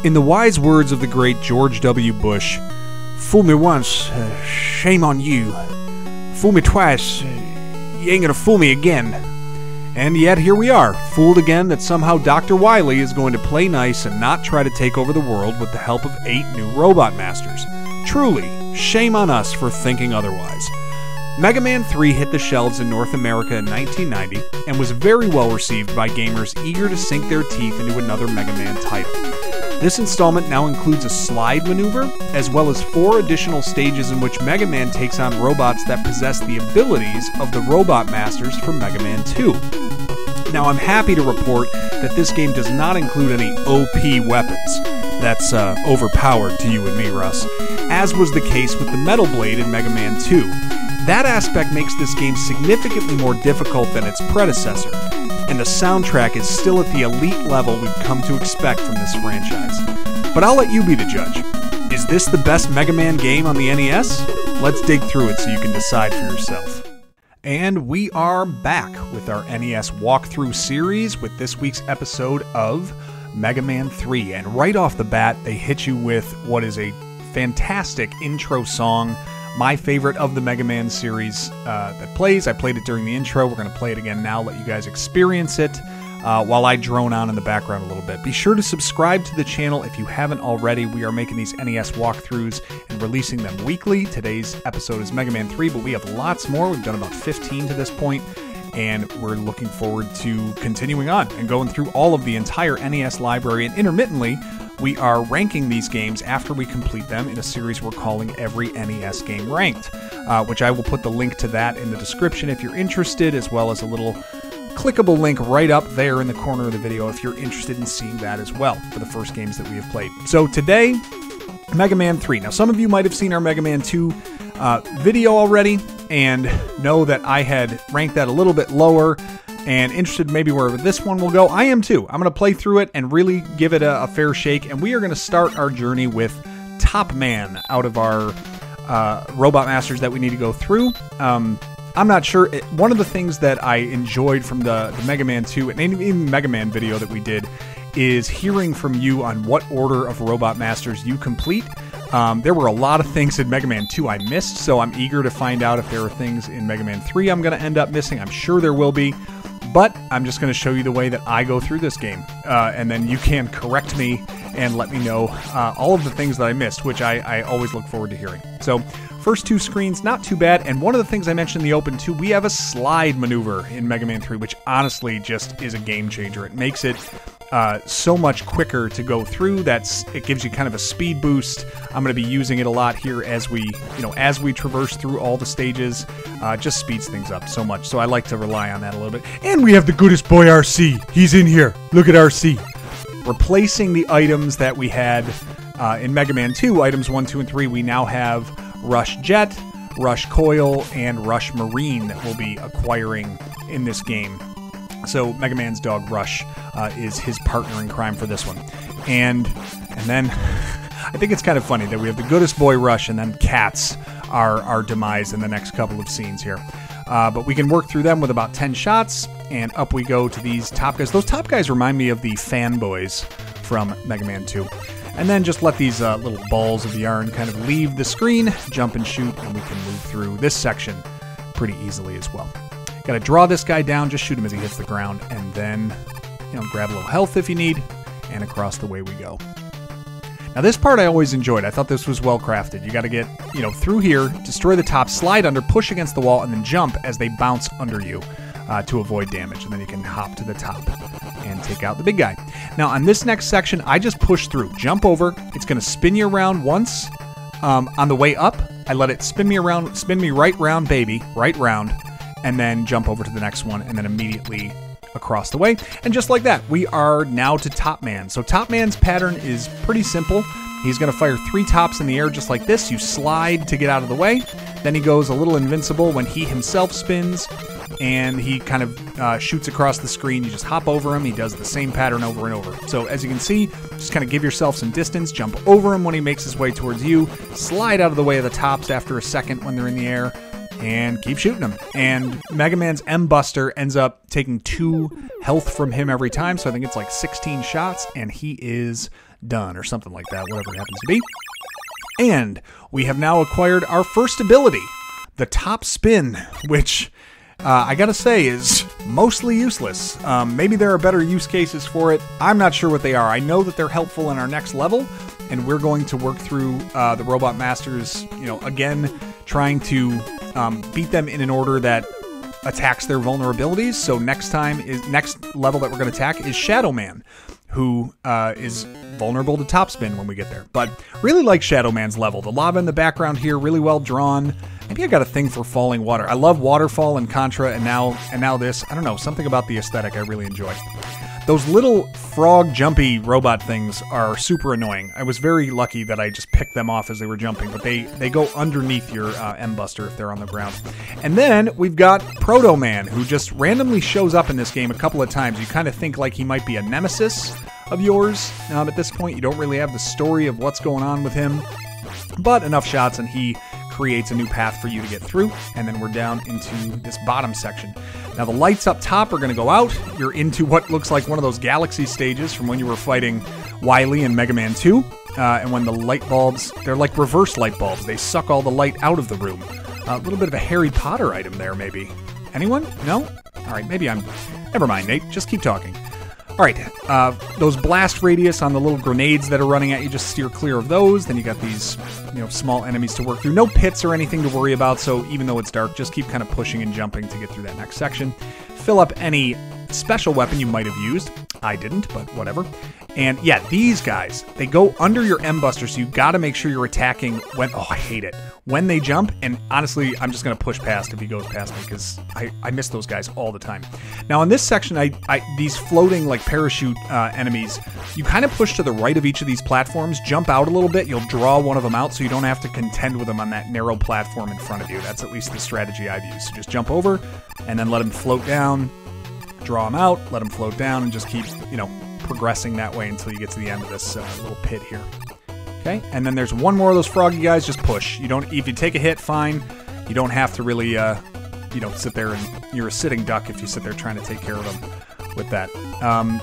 In the wise words of the great George W. Bush, "Fool me once, shame on you. Fool me twice, you ain't gonna fool me again." And yet here we are, fooled again that somehow Dr. Wily is going to play nice and not try to take over the world with the help of 8 new robot masters. Truly, shame on us for thinking otherwise. Megaman 3 hit the shelves in North America in 1990 and was very well received by gamers eager to sink their teeth into another Mega Man title. This installment now includes a slide maneuver, as well as 4 additional stages in which Mega Man takes on robots that possess the abilities of the Robot Masters from Mega Man 2. Now, I'm happy to report that this game does not include any OP weapons. That's overpowered to you and me, Russ, as was the case with the Metal Blade in Mega Man 2. That aspect makes this game significantly more difficult than its predecessor, and the soundtrack is still at the elite level we've come to expect from this franchise. But I'll let you be the judge. Is this the best Mega Man game on the NES? Let's dig through it so you can decide for yourself. And we are back with our NES walkthrough series with this week's episode of Mega Man 3. And right off the bat, they hit you with what is a fantastic intro song. My favorite of the Mega Man series that plays. I played it during the intro. We're going to play it again now, let you guys experience it while I drone on in the background a little bit. Be sure to subscribe to the channel if you haven't already. We are making these NES walkthroughs and releasing them weekly. Today's episode is Mega Man 3, but we have lots more. We've done about 15 to this point, and we're looking forward to continuing on and going through all of the entire NES library, and intermittently, we are ranking these games after we complete them in a series we're calling Every NES Game Ranked, which I will put the link to that in the description if you're interested, as well as a little clickable link right up there in the corner of the video if you're interested in seeing that as well for the first games that we have played. So today, Mega Man 3. Now, some of you might have seen our Mega Man 2 video already and know that I had ranked that a little bit lower and interested maybe where this one will go. I am too. I'm going to play through it and really give it a fair shake, and we are going to start our journey with Topman out of our Robot Masters that we need to go through. I'm not sure. One of the things that I enjoyed from the Mega Man 2 and even Mega Man video that we did is hearing from you on what order of Robot Masters you complete. There were a lot of things in Mega Man 2 I missed, so I'm eager to find out if there are things in Mega Man 3 I'm going to end up missing. I'm sure there will be. But I'm just going to show you the way that I go through this game, and then you can correct me and let me know all of the things that I missed, which I always look forward to hearing. So, first 2 screens, not too bad, and one of the things I mentioned in the open too, we have a slide maneuver in Mega Man 3, which honestly just is a game changer. It makes it so much quicker to go through. It gives you kind of a speed boost. I'm going to be using it a lot here as we traverse through all the stages. Just speeds things up so much. So I like to rely on that a little bit. And we have the goodest boy RC. He's in here. Look at RC. Replacing the items that we had in Mega Man 2, items 1, 2, and 3, we now have Rush Jet, Rush Coil, and Rush Marine that we'll be acquiring in this game. So Mega Man's dog Rush is his partner in crime for this one. And then I think it's kind of funny that we have the goodest boy Rush and then cats are our demise in the next couple of scenes here. But we can work through them with about 10 shots, and up we go to these top guys. Those top guys remind me of the fanboys from Mega Man 2. And then just let these little balls of yarn kind of leave the screen, jump and shoot, and we can move through this section pretty easily as well. Got to draw this guy down, just shoot him as he hits the ground, and then, grab a little health if you need, and across the way we go. Now this part I always enjoyed. I thought this was well crafted. You got to get, through here, destroy the top, slide under, push against the wall, and then jump as they bounce under you to avoid damage. And then you can hop to the top and take out the big guy. Now on this next section, I just push through. Jump over. It's going to spin you around once. On the way up, I let it spin me around, spin me right round, baby, right round, and then jump over to the next one, and then immediately across the way. And just like that, we are now to Topman. So Topman's pattern is pretty simple. He's going to fire 3 tops in the air just like this. You slide to get out of the way. Then he goes a little invincible when he himself spins, and he kind of shoots across the screen. You just hop over him. He does the same pattern over and over. So as you can see, just kind of give yourself some distance, jump over him when he makes his way towards you, slide out of the way of the tops after a second when they're in the air, and keep shooting him. And Mega Man's M-Buster ends up taking 2 health from him every time, so I think it's like 16 shots, and he is done, or something like that, whatever it happens to be. And we have now acquired our first ability, the top spin, which I gotta say is mostly useless. Maybe there are better use cases for it. I'm not sure what they are. I know that they're helpful in our next level, and we're going to work through the Robot Masters, again, trying to beat them in an order that attacks their vulnerabilities. So next level that we're going to attack is Shadowman, who is vulnerable to topspin when we get there. But really like Shadowman's level. The lava in the background here, really well drawn. Maybe I got a thing for falling water. I love Waterfall and Contra, and now this. I don't know, something about the aesthetic I really enjoy. Those little frog jumpy robot things are super annoying. I was very lucky that I just picked them off as they were jumping, but they go underneath your M-Buster if they're on the ground. And then we've got Proto-Man, who just randomly shows up in this game a couple of times. You kind of think like he might be a nemesis of yours. At this point, you don't really have the story of what's going on with him, but enough shots and he creates a new path for you to get through, and then we're down into this bottom section. Now the lights up top are going to go out. You're into what looks like one of those galaxy stages from when you were fighting Wily in Megaman 2, and when the light bulbs, they're like reverse light bulbs. They suck all the light out of the room. A little bit of a Harry Potter item there, maybe. Anyone? No? All right, maybe I'm... Never mind, Nate. Just keep talking. All right, those blast radius on the little grenades that are running at you, just steer clear of those. Then you got these, small enemies to work through. No pits or anything to worry about, so even though it's dark, just keep kind of pushing and jumping to get through that next section. Fill up any special weapon you might have used. I didn't, but whatever. And yeah, these guys, they go under your M-Buster, so you've got to make sure you're attacking when... Oh, I hate it. When they jump, and honestly, I'm just going to push past if he goes past me, because I miss those guys all the time. Now, in this section, these floating, like, parachute enemies, you kind of push to the right of each of these platforms, jump out a little bit, you'll draw one of them out, so you don't have to contend with them on that narrow platform in front of you. That's at least the strategy I've used. So just jump over, and then let them float down, draw them out, let them float down, and just keep, progressing that way until you get to the end of this little pit here. Okay, and then there's one more of those froggy guys. Just push. If you take a hit, fine. You don't have to really, sit there and you're a sitting duck if you sit there trying to take care of them with that.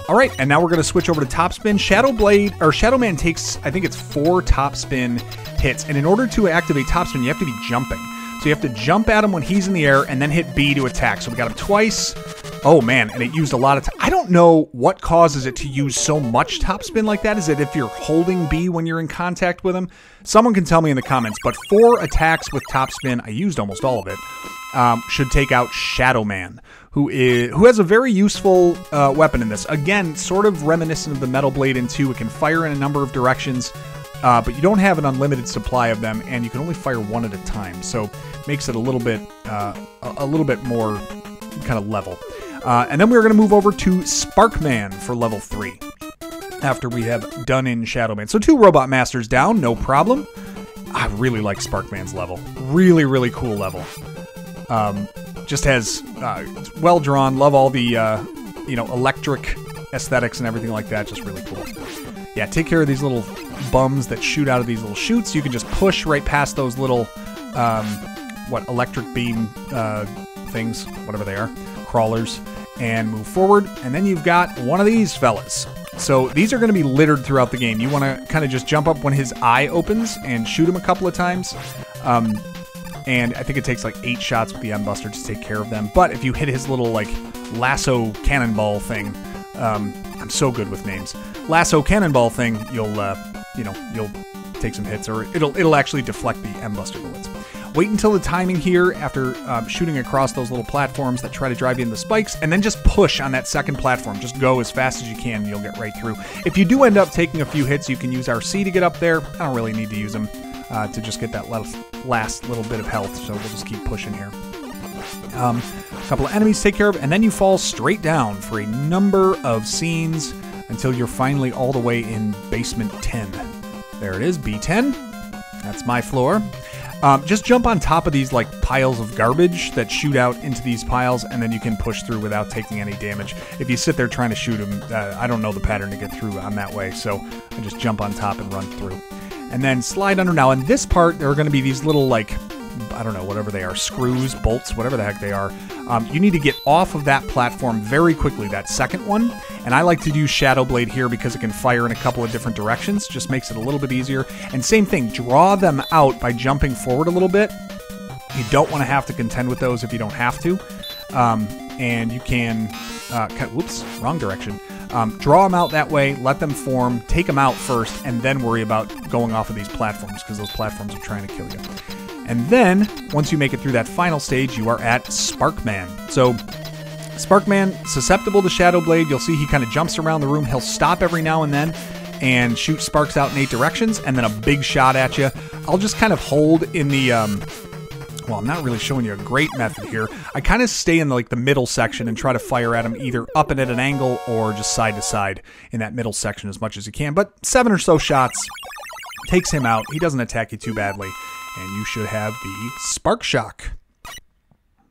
All right, and now we're going to switch over to Topspin. Shadowman takes, I think it's 4 Topspin hits, and in order to activate Topspin, you have to be jumping. So you have to jump at him when he's in the air and then hit B to attack. So we got him twice. Oh man, and it used a lot of time. I don't know what causes it to use so much topspin like that. Is it if you're holding B when you're in contact with him? Someone can tell me in the comments, but 4 attacks with topspin, I used almost all of it, should take out Shadowman, who has a very useful weapon in this. Again, sort of reminiscent of the Metal Blade in 2. It can fire in a number of directions, but you don't have an unlimited supply of them, and you can only fire one at a time, so makes it a little bit more kind of level. And then we're going to move over to Sparkman for level 3, after we have done in Shadowman. So 2 Robot Masters down, no problem. I really like Sparkman's level. Really, really cool level. Just has, well drawn, love all the, electric aesthetics and everything like that, just really cool. Yeah, take care of these little bums that shoot out of these little chutes. You can just push right past those little, electric beam things, whatever they are, crawlers, and move forward. And then you've got one of these fellas. So these are going to be littered throughout the game. You want to kind of just jump up when his eye opens and shoot him a couple of times. And I think it takes like 8 shots with the M-Buster to take care of them. But if you hit his little like lasso cannonball thing, I'm so good with names. Lasso cannonball thing, you'll take some hits, or it'll actually deflect the M-Buster bullets. Wait until the timing here after shooting across those little platforms that try to drive you into the spikes, and then just push on that second platform. Just go as fast as you can, and you'll get right through. If you do end up taking a few hits, you can use RC to get up there. I don't really need to use them to just get that last little bit of health, so we'll just keep pushing here. A couple of enemies to take care of, and then you fall straight down for a number of scenes until you're finally all the way in basement 10. There it is, B10. That's my floor. Just jump on top of these like piles of garbage that shoot out into these piles, and then you can push through without taking any damage. If you sit there trying to shoot them, I don't know the pattern to get through on that way, so I just jump on top and run through. And then slide under. Now in this part, there are going to be these little like, I don't know, whatever they are, screws, bolts, whatever the heck they are. You need to get off of that platform very quickly, that second one, And I like to use Shadow Blade here because it can fire in a couple of different directions. Just makes it a little bit easier. And same thing, draw them out by jumping forward a little bit. You don't want to have to contend with those if you don't have to. And you can... whoops, wrong direction. Draw them out that way, let them form, take them out first, and then worry about going off of these platforms, because those platforms are trying to kill you. And then, once you make it through that final stage, you are at Sparkman. So, Sparkman, susceptible to Shadow Blade. You'll see he kind of jumps around the room. He'll stop every now and then and shoot sparks out in 8 directions, and then a big shot at you. I'll just kind of hold in the... well, I'm not really showing you a great method here. I kind of stay in the middle section and try to fire at him either up and at an angle or just side to side in that middle section as much as you can. But 7 or so shots takes him out. He doesn't attack you too badly. And you should have the Spark Shock.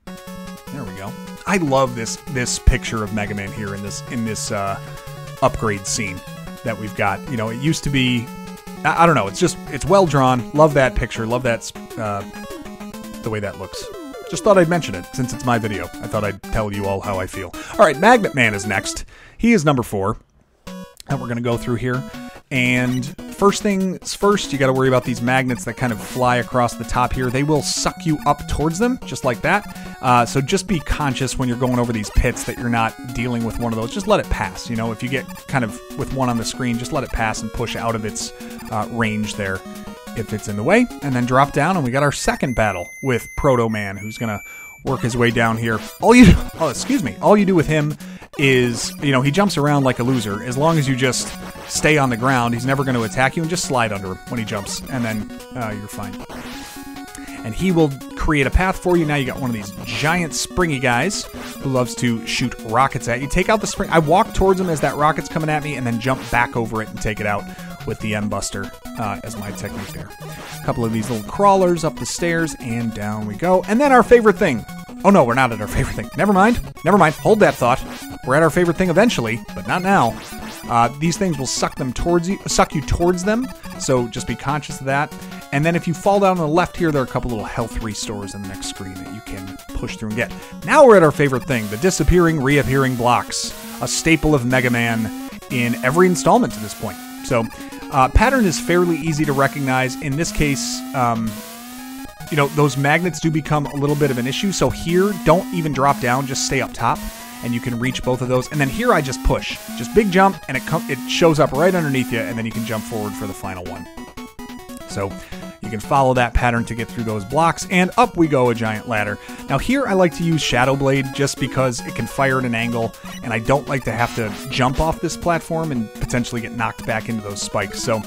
There we go. I love this picture of Megaman here in this upgrade scene that we've got. You know, it used to be... I don't know. It's well drawn. Love that picture. Love that... the way that looks. Just thought I'd mention it since it's my video. I thought I'd tell you all how I feel. All right, Magnetman is next. He is number 4 that we're going to go through here. And first things first, you got to worry about these magnets that kind of fly across the top here. They will suck you up towards them, just like that. So just be conscious when you're going over these pits that you're not dealing with one of those. Just let it pass. You know, if you get kind of with one on the screen, just let it pass and push out of its range there if it's in the way, and then drop down, and we got our second battle with Proto-Man, who's gonna work his way down here. All you do with him is, you know, he jumps around like a loser. As long as you just stay on the ground, he's never going to attack you, and just slide under him when he jumps, and then you're fine. And he will create a path for you. Now you got one of these giant springy guys who loves to shoot rockets at you. Take out the spring. I walk towards him as that rocket's coming at me, and then jump back over it and take it out with the M-Buster as my technique there. A couple of these little crawlers up the stairs, and down we go. And then our favorite thing. Oh no, we're not at our favorite thing. Never mind. Never mind. Hold that thought. We're at our favorite thing eventually, but not now. These things will suck you towards them, so just be conscious of that. And then if you fall down on the left here, there are a couple little health restores in the next screen that you can push through and get. Now we're at our favorite thing, the disappearing, reappearing blocks, a staple of Mega Man in every installment to this point. So, pattern is fairly easy to recognize. In this case, you know, those magnets do become a little bit of an issue. So here, don't even drop down, just stay up top, and you can reach both of those. And then here I just push. Just big jump, and it shows up right underneath you, and then you can jump forward for the final one. So you can follow that pattern to get through those blocks, and up we go, a giant ladder. Now here I like to use Shadow Blade just because it can fire at an angle, and I don't like to have to jump off this platform and potentially get knocked back into those spikes. So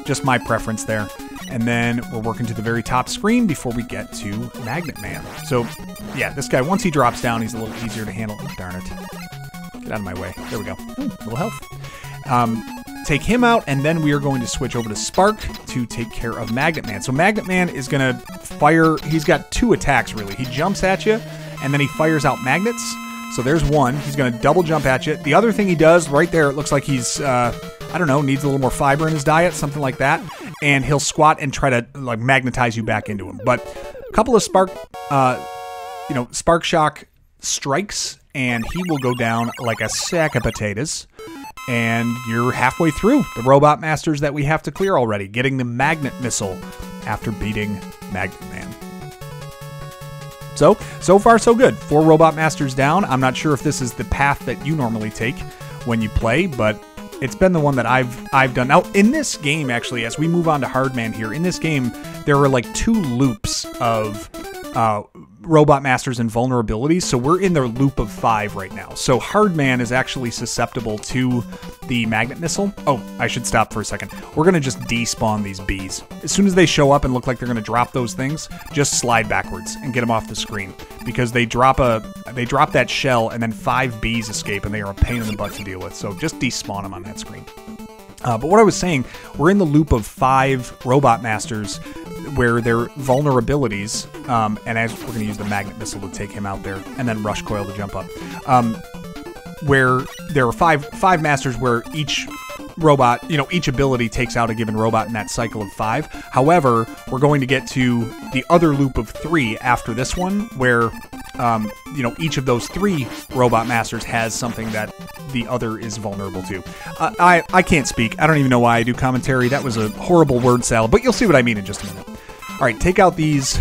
just my preference there. And then we're working to the very top screen before we get to Magnetman. So yeah, this guy, once he drops down, he's a little easier to handle. Oh, darn it. Get out of my way. There we go. Ooh, a little health. Take him out, and then we are going to switch over to Spark to take care of Magnetman. So Magnetman is going to fire... He's got 2 attacks, really. He jumps at you, and then he fires out magnets. So there's one. He's going to double jump at you. The other thing he does, right there, it looks like he's, I don't know, needs a little more fiber in his diet, something like that. And he'll squat and try to like magnetize you back into him. But a couple of Spark Shock strikes, and he will go down like a sack of potatoes. And you're halfway through the Robot Masters that we have to clear already, getting the Magnet Missile after beating Magnetman. So far so good. 4 Robot Masters down. I'm not sure if this is the path that you normally take when you play, but it's been the one that I've done. Now, in this game, actually, as we move on to Hardman here, in this game, there are like 2 loops of Robot Masters and vulnerabilities, so we're in their loop of 5 right now. So Hardman is actually susceptible to the Magnet Missile. Oh, I should stop for a second. We're going to just despawn these bees. As soon as they show up and look like they're going to drop those things, just slide backwards and get them off the screen, because they drop that shell and then 5 bees escape, and they are a pain in the butt to deal with. So just despawn them on that screen. But what I was saying, we're in the loop of 5 Robot Masters where they're vulnerabilities, and as we're going to use the Magnet Missile to take him out there, and then Rush Coil to jump up, where there are 5 masters where each robot, each ability takes out a given robot in that cycle of 5. However, we're going to get to the other loop of 3 after this one, where you know, each of those 3 robot masters has something that the other is vulnerable to. I can't speak. I don't even know why I do commentary. That was a horrible word salad, but you'll see what I mean in just a minute. All right, take out these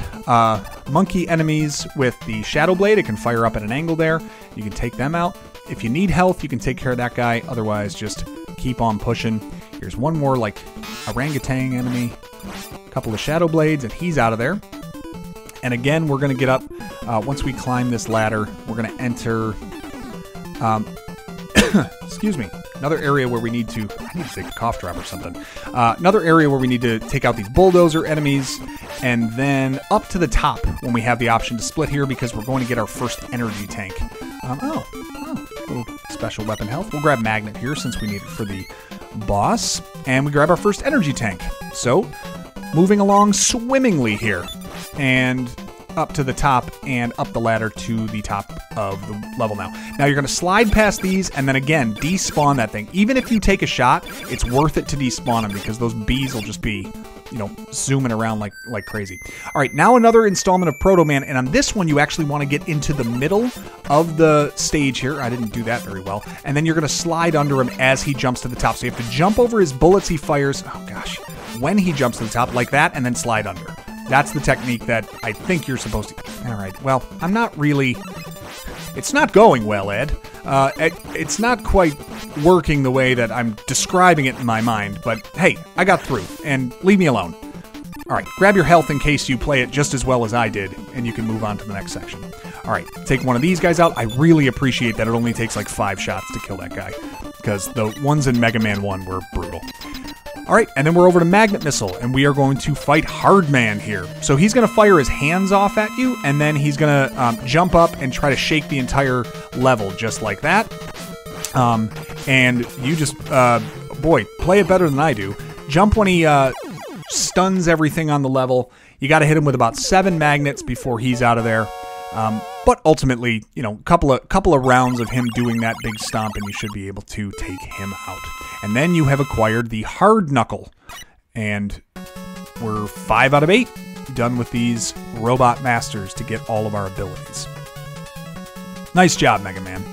monkey enemies with the Shadow Blade. It can fire up at an angle there. You can take them out. If you need health, you can take care of that guy. Otherwise, just keep on pushing. Here's one more, like, orangutan enemy. A couple of Shadow Blades, and he's out of there. And again, we're going to get up. Once we climb this ladder, we're going to enter... excuse me. Another area where we need to... I need to take a cough drop or something. Another area where we need to take out these bulldozer enemies. And then up to the top when we have the option to split here, because we're going to get our first energy tank. Little special weapon health. We'll grab Magnet here since we need it for the boss. And we grab our first energy tank. So, moving along swimmingly here. And up to the top and up the ladder to the top of the level now. Now you're going to slide past these and then again despawn that thing. Even if you take a shot, it's worth it to despawn them because those bees will just be, you know, zooming around like crazy. All right, now another installment of Proto Man, and on this one you actually want to get into the middle of the stage here. I didn't do that very well. And then you're going to slide under him as he jumps to the top. So you have to jump over his bullets he fires, oh gosh, when he jumps to the top like that and then slide under. That's the technique that I think you're supposed to... All right, well, I'm not really... It's not going well, Ed. It's not quite working the way that I'm describing it in my mind, but hey, I got through, and leave me alone. All right, grab your health in case you play it just as well as I did, and you can move on to the next section. All right, take one of these guys out. I really appreciate that it only takes like 5 shots to kill that guy, because the ones in Mega Man 1 were brutal. All right, and then we're over to Magnet Missile, and we are going to fight Hardman here. So he's going to fire his hands off at you, and then he's going to jump up and try to shake the entire level just like that. And you just, boy, play it better than I do. Jump when he stuns everything on the level. You got to hit him with about 7 magnets before he's out of there. But ultimately, you know, couple of rounds of him doing that big stomp, and you should be able to take him out. And then you have acquired the Hard Knuckle. And we're 5 out of 8 done with these robot masters to get all of our abilities. Nice job, Mega Man.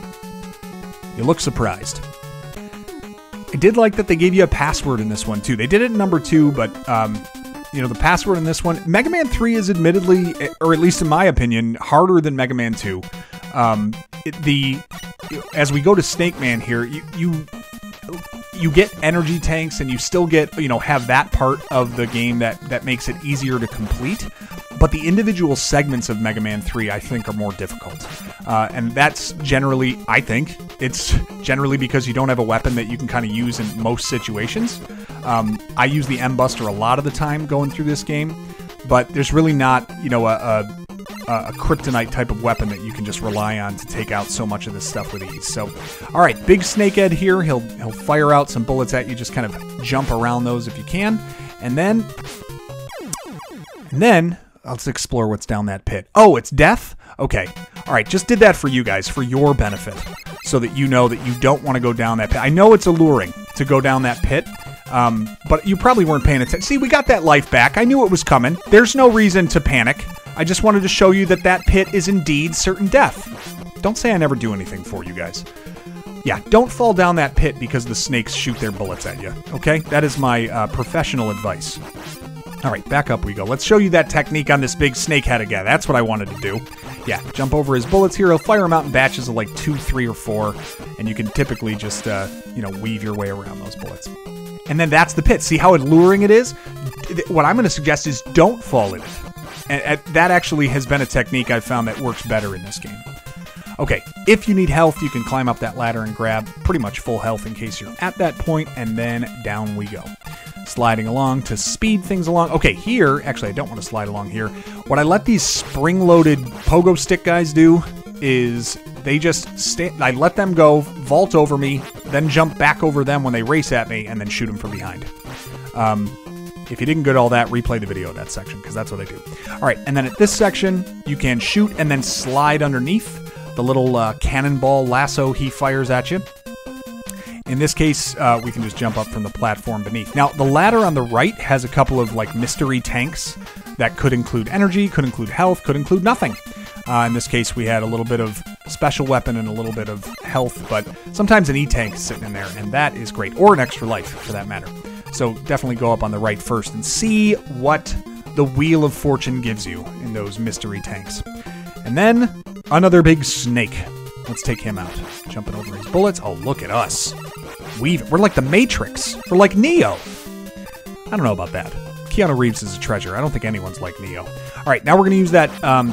You look surprised. I did like that they gave you a password in this one, too. They did it in number 2, but... you know, the password in this one, Mega Man 3 is admittedly, or at least in my opinion, harder than Mega Man 2. As we go to Snakeman here, you get energy tanks and you still get, you know, have that part of the game that makes it easier to complete. But the individual segments of Mega Man 3, I think, are more difficult. And that's generally, I think, it's generally because you don't have a weapon that you can kind of use in most situations. I use the M-Buster a lot of the time going through this game, but there's really not, you know, a kryptonite type of weapon that you can just rely on to take out so much of this stuff with ease. So, all right, big Snakehead here. He'll fire out some bullets at you. Just kind of jump around those if you can. And then let's explore what's down that pit. Oh, it's death? Okay. All right, just did that for you guys, for your benefit, so that you know that you don't want to go down that pit. I know it's alluring to go down that pit, but you probably weren't paying attention. See, we got that life back. I knew it was coming. There's no reason to panic. I just wanted to show you that that pit is indeed certain death. Don't say I never do anything for you guys. Yeah, don't fall down that pit because the snakes shoot their bullets at you, okay? That is my professional advice. All right, back up we go. Let's show you that technique on this big snakehead again. That's what I wanted to do. Yeah, jump over his bullets here. He'll fire them out in batches of like 2, 3, or 4, and you can typically just, you know, weave your way around those bullets. And then that's the pit. See how alluring it is? What I'm going to suggest is don't fall in it. And that actually has been a technique I've found that works better in this game. Okay, if you need health, you can climb up that ladder and grab pretty much full health in case you're at that point, and then down we go. Sliding along to speed things along. Okay, here, actually I don't want to slide along here. What I let these spring-loaded pogo stick guys do is they just stand, I let them go, vault over me, then jump back over them when they race at me, and then shoot them from behind. If you didn't get all that, replay the video of that section, because that's what I do. All right, and then at this section, you can shoot and then slide underneath the little cannonball lasso he fires at you. In this case, we can just jump up from the platform beneath. Now, the ladder on the right has a couple of like mystery tanks that could include energy, could include health, could include nothing. In this case, we had a little bit of special weapon and a little bit of health, but sometimes an E-Tank is sitting in there, and that is great. Or an extra life, for that matter. So definitely go up on the right first and see what the Wheel of Fortune gives you in those mystery tanks. And then, another big snake. Let's take him out. Jumping over his bullets. Oh, look at us. We're like the Matrix. We're like Neo. I don't know about that. Keanu Reeves is a treasure. I don't think anyone's like Neo. All right, now we're going to use that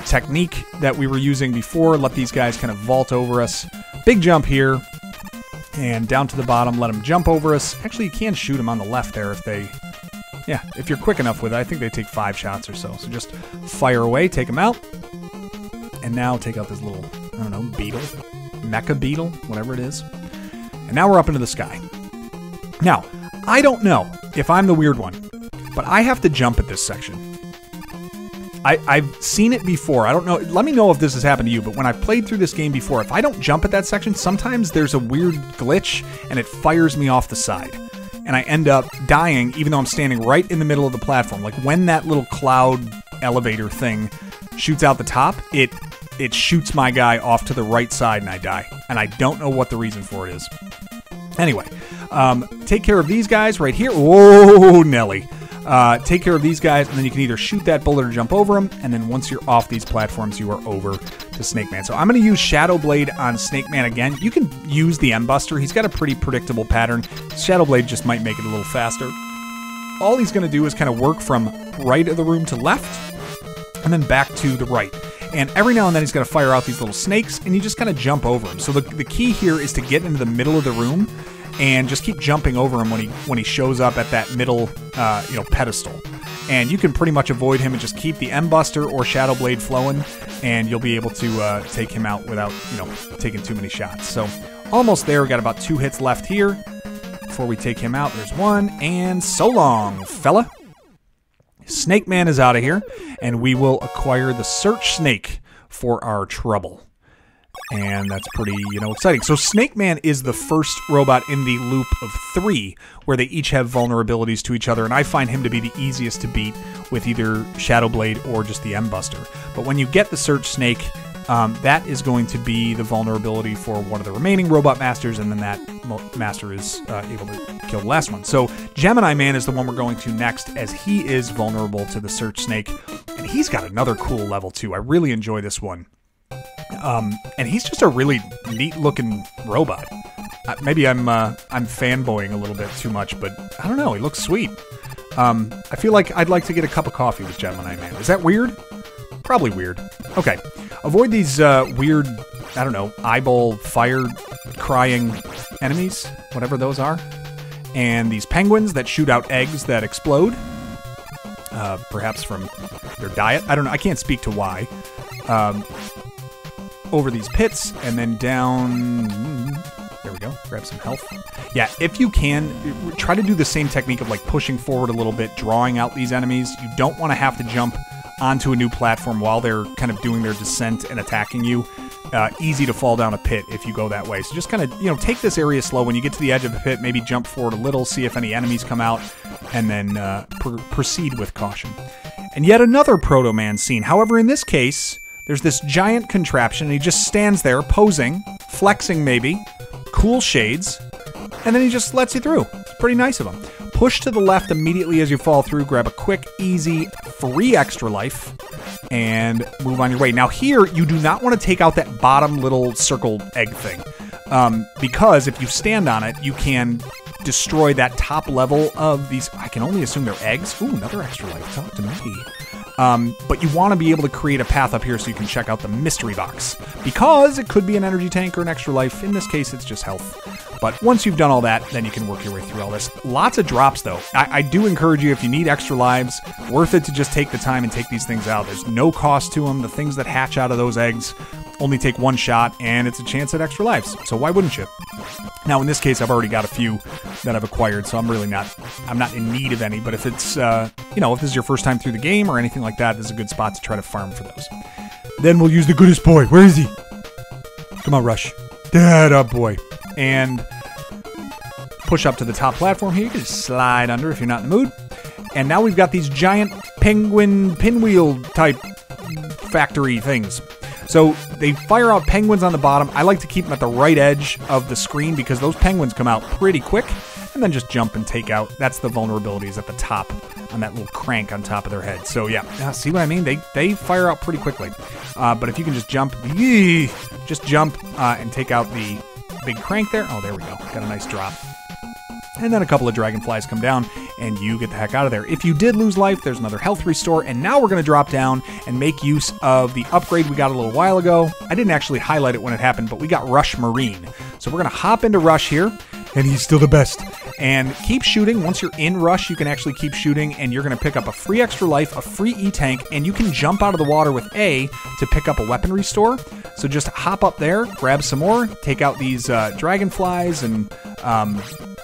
technique that we were using before. Let these guys kind of vault over us. Big jump here. And down to the bottom. Let them jump over us. Actually, you can shoot them on the left there if they... Yeah, if you're quick enough with it. I think they take 5 shots or so. So just fire away. Take them out. And now take out this little, I don't know, beetle. Mecha beetle. Whatever it is. And now we're up into the sky. Now, I don't know if I'm the weird one, but I have to jump at this section. I've seen it before. I don't know. Let me know if this has happened to you, but when I've played through this game before, if I don't jump at that section, sometimes there's a weird glitch and it fires me off the side. And I end up dying even though I'm standing right in the middle of the platform. Like when that little cloud elevator thing shoots out the top, it shoots my guy off to the right side and I die. And I don't know what the reason for it is. Anyway, take care of these guys right here. Whoa, Nelly. Take care of these guys, and then you can either shoot that bullet or jump over them, and then once you're off these platforms, you are over to Snakeman. So I'm going to use Shadow Blade on Snakeman again. You can use the M-Buster. He's got a pretty predictable pattern. Shadow Blade just might make it a little faster. All he's going to do is kind of work from right of the room to left, and then back to the right. And every now and then he's going to fire out these little snakes, and you just kind of jump over him. So the key here is to get into the middle of the room and just keep jumping over him when he shows up at that middle pedestal. And you can pretty much avoid him and just keep the M-Buster or Shadow Blade flowing, and you'll be able to take him out without taking too many shots. So almost there. We got about 2 hits left here before we take him out. There's one, and so long, fella. Snakeman is out of here, and we will acquire the Search Snake for our trouble. And that's pretty, exciting. So Snakeman is the first robot in the loop of 3, where they each have vulnerabilities to each other, and I find him to be the easiest to beat with either Shadow Blade or just the M-Buster. But when you get the Search Snake, that is going to be the vulnerability for one of the remaining robot masters, and then that master is able to kill the last one. So Gemini Man is the one we're going to next, as he is vulnerable to the Search Snake, and he's got another cool level too. I really enjoy this one. And he's just a really neat-looking robot. Maybe I'm fanboying a little bit too much, but I don't know. He looks sweet. I feel like I'd like to get a cup of coffee with Gemini Man. Is that weird? Probably weird. Okay. Avoid these weird, I don't know, eyeball fire-crying enemies, whatever those are. And these penguins that shoot out eggs that explode. Perhaps from their diet. I don't know. I can't speak to why. Over these pits, and then down... There we go. Grab some health. Yeah, if you can, try to do the same technique of like pushing forward a little bit, drawing out these enemies. You don't want to have to jump onto a new platform while they're kind of doing their descent and attacking you. Easy to fall down a pit if you go that way. So just kind of, take this area slow. When you get to the edge of the pit, maybe jump forward a little, see if any enemies come out, and then proceed with caution. And yet another Proto-Man scene. However, in this case... There's this giant contraption, and he just stands there, posing, flexing maybe, cool shades, and then he just lets you through. It's pretty nice of him. Push to the left immediately as you fall through, grab a quick, easy, free extra life, and move on your way. Now here, you do not want to take out that bottom little circle egg thing, because if you stand on it, you can destroy that top level of these, I can only assume they're eggs. Ooh, another extra life. Talk to me. But you want to be able to create a path up here so you can check out the mystery box. Because it could be an energy tank or an extra life. In this case, it's just health. But once you've done all that, then you can work your way through all this. Lots of drops, though. I do encourage you, if you need extra lives, worth it to just take the time and take these things out. There's no cost to them. The things that hatch out of those eggs only take 1 shot, and it's a chance at extra lives. So why wouldn't you? Now, in this case, I've already got a few that I've acquired, so I'm not in need of any. But if it's, if this is your first time through the game or anything like that, this is a good spot to try to farm for those. Then we'll use the goodest boy. Where is he? Come on, Rush. That up, boy. And push up to the top platform here. You can just slide under if you're not in the mood. And now we've got these giant penguin pinwheel type factory things. So they fire out penguins on the bottom. I like to keep them at the right edge of the screen because those penguins come out pretty quick, and then just jump and take out. That's the vulnerabilities at the top on that little crank on top of their head. So yeah, see what I mean? They fire out pretty quickly. But if you can just jump, and take out the big crank there. Oh, there we go. Got a nice drop. And then a couple of dragonflies come down, and you get the heck out of there. If you did lose life, there's another health restore, and now we're going to drop down and make use of the upgrade we got a little while ago. I didn't actually highlight it when it happened, but we got Rush Marine. So we're going to hop into Rush here, and he's still the best. And keep shooting. Once you're in Rush, you can actually keep shooting, and you're going to pick up a free extra life, a free E-Tank, and you can jump out of the water with A to pick up a weapon restore. So just hop up there, grab some more, take out these dragonflies and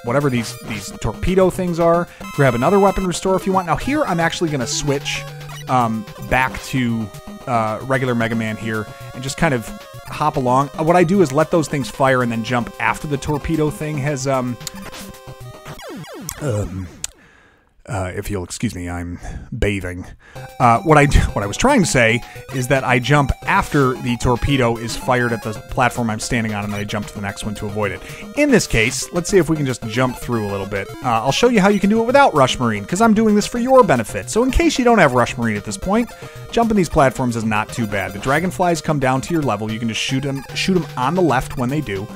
whatever these torpedo things are. Grab another weapon restore if you want. Now here I'm actually going to switch back to regular Mega Man here and just kind of hop along. What I do is let those things fire and then jump after the torpedo thing has if you'll excuse me, I'm bathing. What I was trying to say is that I jump after the torpedo is fired at the platform I'm standing on, and then I jump to the next one to avoid it. In this case, let's see if we can just jump through a little bit. I'll show you how you can do it without Rush Marine, because I'm doing this for your benefit. So in case you don't have Rush Marine at this point, jumping these platforms is not too bad. The dragonflies come down to your level. You can just shoot them on the left when they do,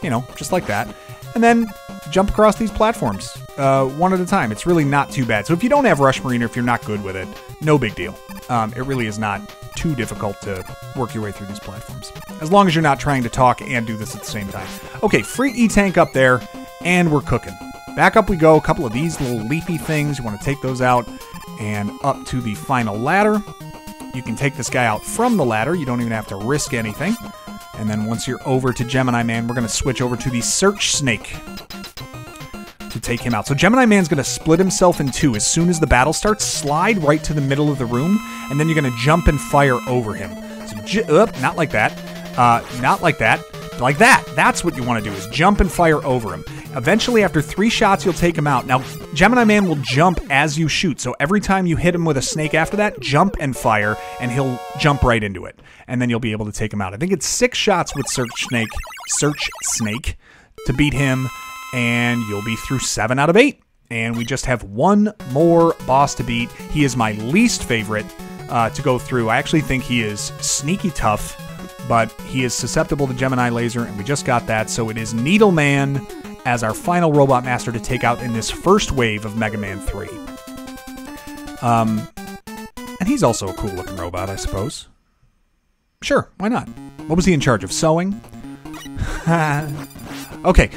you know, just like that. And then jump across these platforms one at a time. It's really not too bad. So if you don't have Rush Marine, or if you're not good with it, no big deal. It really is not too difficult to work your way through these platforms, as long as you're not trying to talk and do this at the same time. Okay, free E-Tank up there, and we're cooking. Back up we go. A couple of these little leafy things. You want to take those out, and up to the final ladder. You can take this guy out from the ladder. You don't even have to risk anything. And then once you're over to Gemini Man, we're going to switch over to the Search Snake to take him out. So Gemini Man's going to split himself in two. As soon as the battle starts, slide right to the middle of the room, and then you're going to jump and fire over him. So not like that. Not like that. Like that. That's what you want to do, is jump and fire over him. Eventually, after 3 shots, you'll take him out. Now, Gemini Man will jump as you shoot. So every time you hit him with a snake after that, jump and fire, and he'll jump right into it. And then you'll be able to take him out. I think it's 6 shots with Search Snake to beat him, and you'll be through 7 out of 8. And we just have one more boss to beat. He is my least favorite to go through. I actually think he is sneaky tough, but he is susceptible to Gemini Laser, and we just got that. So it is Needleman as our final Robot Master to take out in this first wave of Mega Man 3. And he's also a cool-looking robot, I suppose. Sure, why not? What was he in charge of? Sewing? Okay,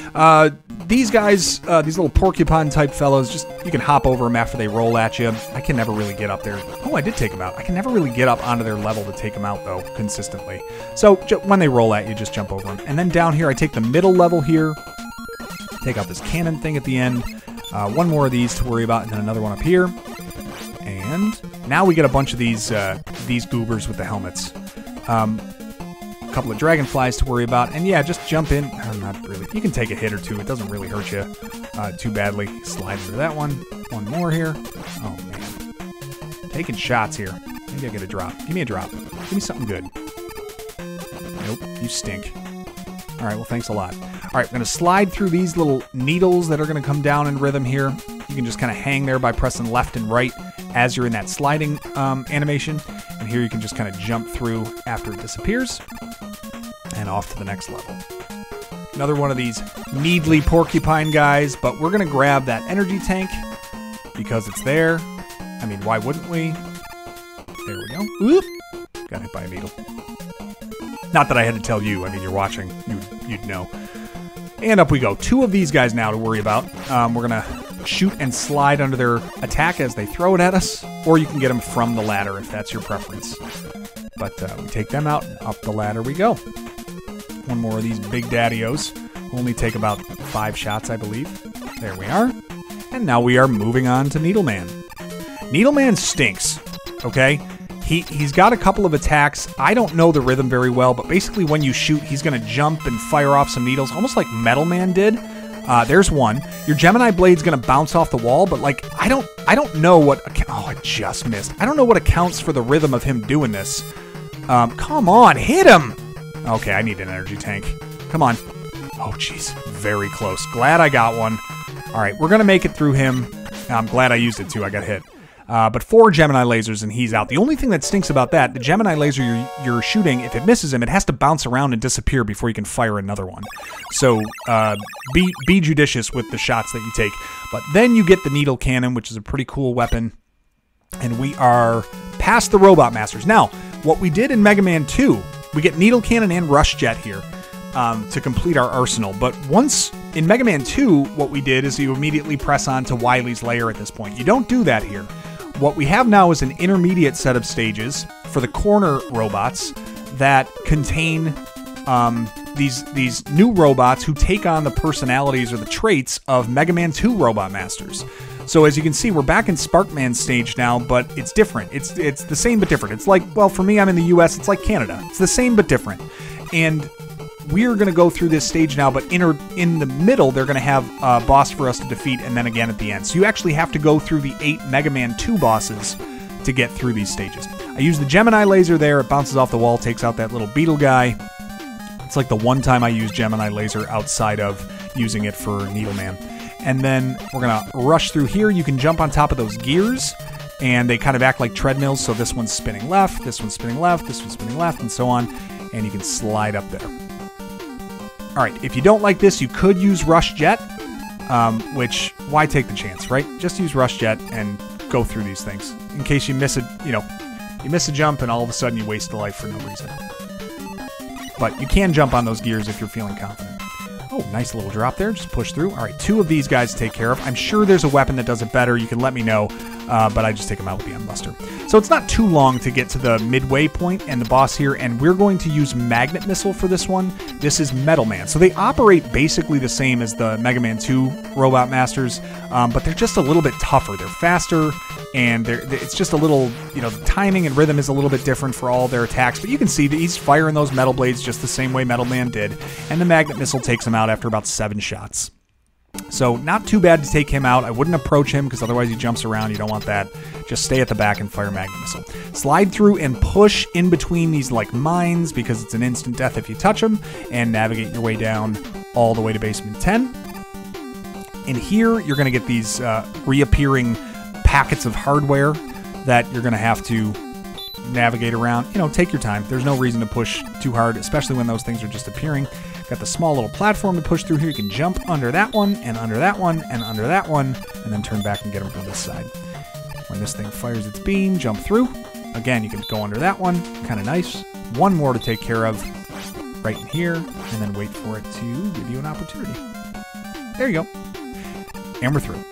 these guys, these little porcupine-type fellows, just, you can hop over them after they roll at you. I can never really get up there. Oh, I did take them out. I can never really get up onto their level to take them out, though, consistently. So, when they roll at you, just jump over them. And then down here, I take the middle level here, take out this cannon thing at the end, one more of these to worry about, and then another one up here. And now we get a bunch of these goobers with the helmets. A couple of dragonflies to worry about, and yeah, just jump in. Not really. You can take a hit or two. It doesn't really hurt you too badly. Slide into that one. One more here. Oh, man. Taking shots here. Maybe I get a drop. Give me a drop. Give me something good. Nope. You stink. All right, well, thanks a lot. All right, I'm going to slide through these little needles that are going to come down in rhythm here. You can just kind of hang there by pressing left and right as you're in that sliding animation. And here you can just kind of jump through after it disappears. And off to the next level. Another one of these needly porcupine guys, but we're going to grab that energy tank because it's there. I mean, why wouldn't we? There we go. Oop! Got hit by a needle. Not that I had to tell you. I mean, you're watching. You'd know. And up we go. 2 of these guys now to worry about. We're going to shoot and slide under their attack as they throw it at us, or you can get them from the ladder if that's your preference. But we take them out, and up the ladder we go. One more of these big daddy-os. Only take about 5 shots, I believe. There we are. And now we are moving on to Needleman. Needleman stinks, okay? He's got a couple of attacks. I don't know the rhythm very well, but basically when you shoot, he's going to jump and fire off some needles, almost like Metal Man did. There's one. Your Gemini Blade's going to bounce off the wall, but like I don't know what... Oh, I just missed. I don't know what accounts for the rhythm of him doing this. Come on, hit him! Okay, I need an energy tank. Come on. Oh, jeez. Very close. Glad I got one. All right, we're going to make it through him. I'm glad I used it, too. I got hit. But 4 Gemini lasers, and he's out. The only thing that stinks about that, the Gemini laser you're shooting, if it misses him, it has to bounce around and disappear before you can fire another one. So be judicious with the shots that you take. But then you get the needle cannon, which is a pretty cool weapon. And we are past the Robot Masters. Now, what we did in Mega Man 2, we get needle cannon and rush jet here to complete our arsenal. But once in Mega Man 2, what we did is you immediately press on to Wily's lair at this point. You don't do that here. What we have now is an intermediate set of stages for the corner robots that contain these new robots who take on the personalities or the traits of Mega Man 2 Robot Masters. So as you can see, we're back in Sparkman Stage now, but it's different. It's the same but different. It's like, well, for me, I'm in the US, it's like Canada. It's the same but different. And we're going to go through this stage now, but in the middle, they're going to have a boss for us to defeat, and then again at the end. So you actually have to go through the 8 Mega Man 2 bosses to get through these stages. I use the Gemini laser there. It bounces off the wall, takes out that little beetle guy. It's like the one time I use Gemini laser outside of using it for Needleman. And then we're going to rush through here. You can jump on top of those gears, and they kind of act like treadmills. So this one's spinning left, this one's spinning left, this one's spinning left, and so on. And you can slide up there. All right, if you don't like this, you could use Rush Jet, which, why take the chance, right? Just use Rush Jet and go through these things. In case you miss you miss a jump and all of a sudden you waste a life for no reason. But you can jump on those gears if you're feeling confident. Oh, nice little drop there. Just push through. All right, 2 of these guys to take care of. I'm sure there's a weapon that does it better. You can let me know, but I just take them out with the M-Buster. So it's not too long to get to the midway point and the boss here, and we're going to use Magnet Missile for this one. This is Metal Man. So they operate basically the same as the Mega Man 2 Robot Masters, but they're just a little bit tougher. They're faster, and it's just a little, the timing and rhythm is a little bit different for all their attacks, but you can see that he's firing those metal blades just the same way Metal Man did, and the Magnet Missile takes him out after about 7 shots. So not too bad to take him out. I wouldn't approach him because otherwise he jumps around. You don't want that. Just stay at the back and fire Magnet Missile. Slide through and push in between these like mines because it's an instant death if you touch them, and navigate your way down all the way to basement 10. In here, you're going to get these reappearing packets of hardware that you're going to have to navigate around. Take your time. There's no reason to push too hard, especially when those things are just appearing. Got the small little platform to push through here. You can jump under that one, and under that one, and under that one, and then turn back and get them from this side. When this thing fires its beam, jump through. Again, you can go under that one. Kind of nice. One more to take care of right in here, and then wait for it to give you an opportunity. There you go. And we're through.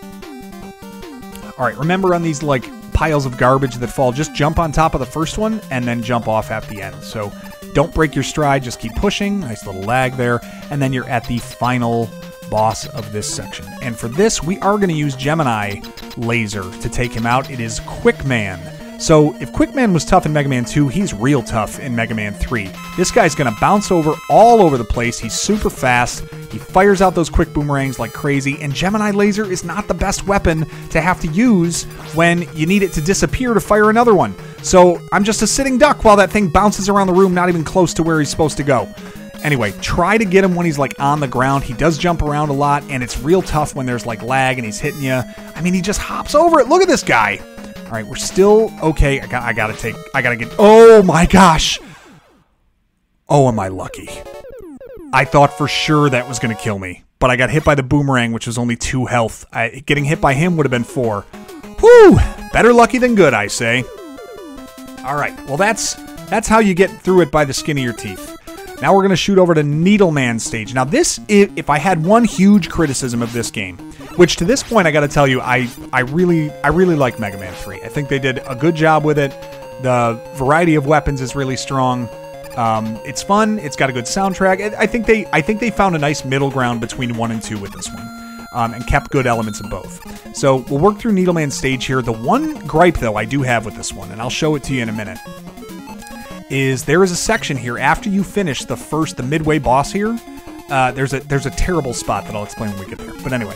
All right, remember on these like piles of garbage that fall, just jump on top of the first one and then jump off at the end. So don't break your stride, just keep pushing. Nice little lag there. And then you're at the final boss of this section. And for this, we are going to use Gemini Laser to take him out. It is Quickman. So if Quickman was tough in Mega Man 2, he's real tough in Mega Man 3. This guy's going to bounce all over the place. He's super fast. He fires out those quick boomerangs like crazy. And Gemini Laser is not the best weapon to have to use when you need it to disappear to fire another one. So I'm just a sitting duck while that thing bounces around the room, not even close to where he's supposed to go. Anyway, try to get him when he's like on the ground. He does jump around a lot, and it's real tough when there's like lag and he's hitting you. I mean, he just hops over it. Look at this guy. All right, we're still okay. I gotta get. Oh my gosh! Oh, am I lucky? I thought for sure that was gonna kill me, but I got hit by the boomerang, which was only 2 health. Getting hit by him would have been 4. Whew! Better lucky than good, I say. All right, well that's how you get through it by the skin of your teeth. Now we're gonna shoot over to Needleman Stage. Now this, if I had one huge criticism of this game, which to this point I gotta tell you, I really like Mega Man 3. I think they did a good job with it. The variety of weapons is really strong. It's fun. It's got a good soundtrack. I think they found a nice middle ground between 1 and 2 with this one, and kept good elements of both. So we'll work through Needleman Stage here. The one gripe though I do have with this one, and I'll show it to you in a minute, is there is a section here after you finish the midway boss here. There's a terrible spot that I'll explain when we get there. But anyway,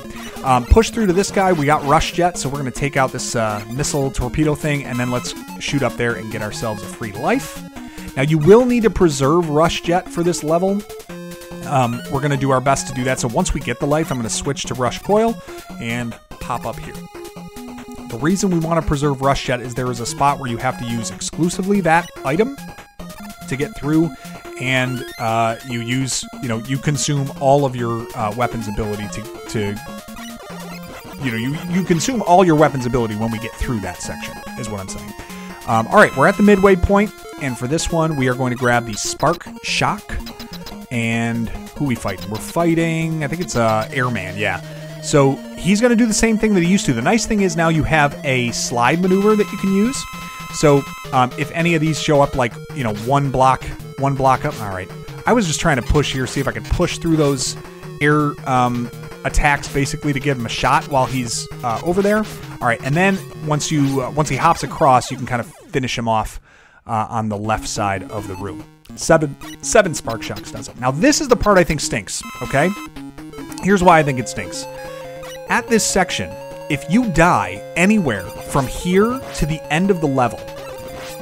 push through to this guy. We got Rush Jet, so we're going to take out this missile torpedo thing, and then let's shoot up there and get ourselves a free life. Now, you will need to preserve Rush Jet for this level. We're going to do our best to do that. So once we get the life, I'm going to switch to Rush Coil and pop up here. The reason we want to preserve Rush Jet is there is a spot where you have to use exclusively that item to get through, and you consume all of your weapons ability you consume all your weapons ability when we get through that section, is what I'm saying. All right, we're at the midway point, and for this one, we are going to grab the Spark Shock. And who are we fighting? We're fighting, I think it's Airman, yeah. So he's going to do the same thing that he used to. The nice thing is now you have a slide maneuver that you can use. So if any of these show up like, one block up. All right. I was just trying to push here, see if I could push through those air attacks basically to give him a shot while he's over there. All right. And then once he hops across, you can kind of finish him off on the left side of the room. Seven Spark Shocks does it. Now, this is the part I think stinks, okay? Here's why I think it stinks. At this section, if you die anywhere from here to the end of the level,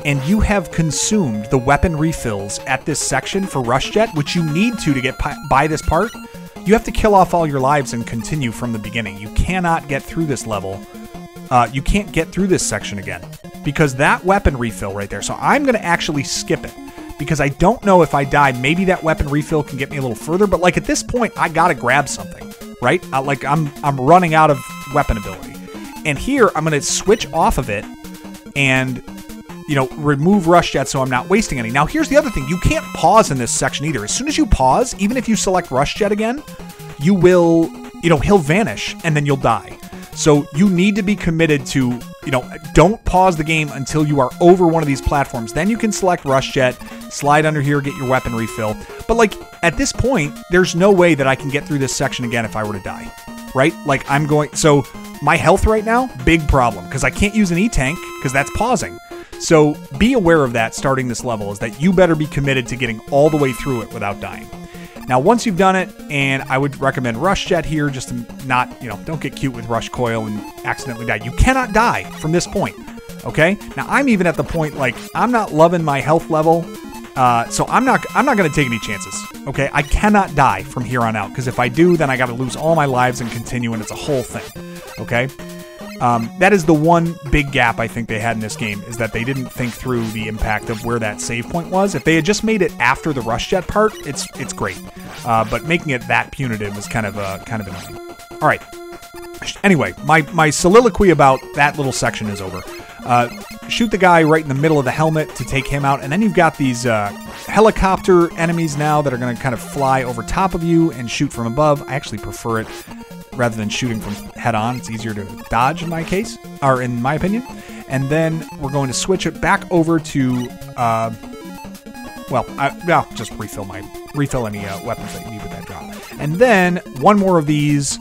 and you have consumed the weapon refills at this section for Rush Jet, which you need to get by this part, you have to kill off all your lives and continue from the beginning. You cannot get through this level. You can't get through this section again, because that weapon refill right there. So I'm going to actually skip it, because I don't know if I die, maybe that weapon refill can get me a little further, but like at this point, I gotta grab something, right? Like I'm running out of weapon ability. And here, I'm gonna switch off of it and, remove Rush Jet so I'm not wasting any. Now, here's the other thing. You can't pause in this section either. As soon as you pause, even if you select Rush Jet again, you will, he'll vanish and then you'll die. So you need to be committed to, don't pause the game until you are over one of these platforms. Then you can select Rush Jet, slide under here, get your weapon refill. But like at this point, there's no way that I can get through this section again if I were to die, right? Like so my health right now, big problem, because I can't use an E-Tank because that's pausing. So be aware of that starting this level, is that you better be committed to getting all the way through it without dying. Now, once you've done it, and I would recommend Rush Jet here, just to not, don't get cute with Rush Coil and accidentally die. You cannot die from this point, okay? Now, I'm even at the point, like, I'm not loving my health level, so I'm not going to take any chances, okay? I cannot die from here on out, because if I do, then I got to lose all my lives and continue, and it's a whole thing, okay? That is the one big gap I think they had in this game, is that they didn't think through the impact of where that save point was. If they had just made it after the Rush Jet part, it's great. But making it that punitive was kind of annoying. All right. Anyway, my soliloquy about that little section is over. Shoot the guy right in the middle of the helmet to take him out, and then you've got these helicopter enemies now that are going to kind of fly over top of you and shoot from above. I actually prefer it rather than shooting from head on. It's easier to dodge in my case, or in my opinion. And then we're going to switch it back over to, I'll just refill any weapons that you need with that drop. And then one more of these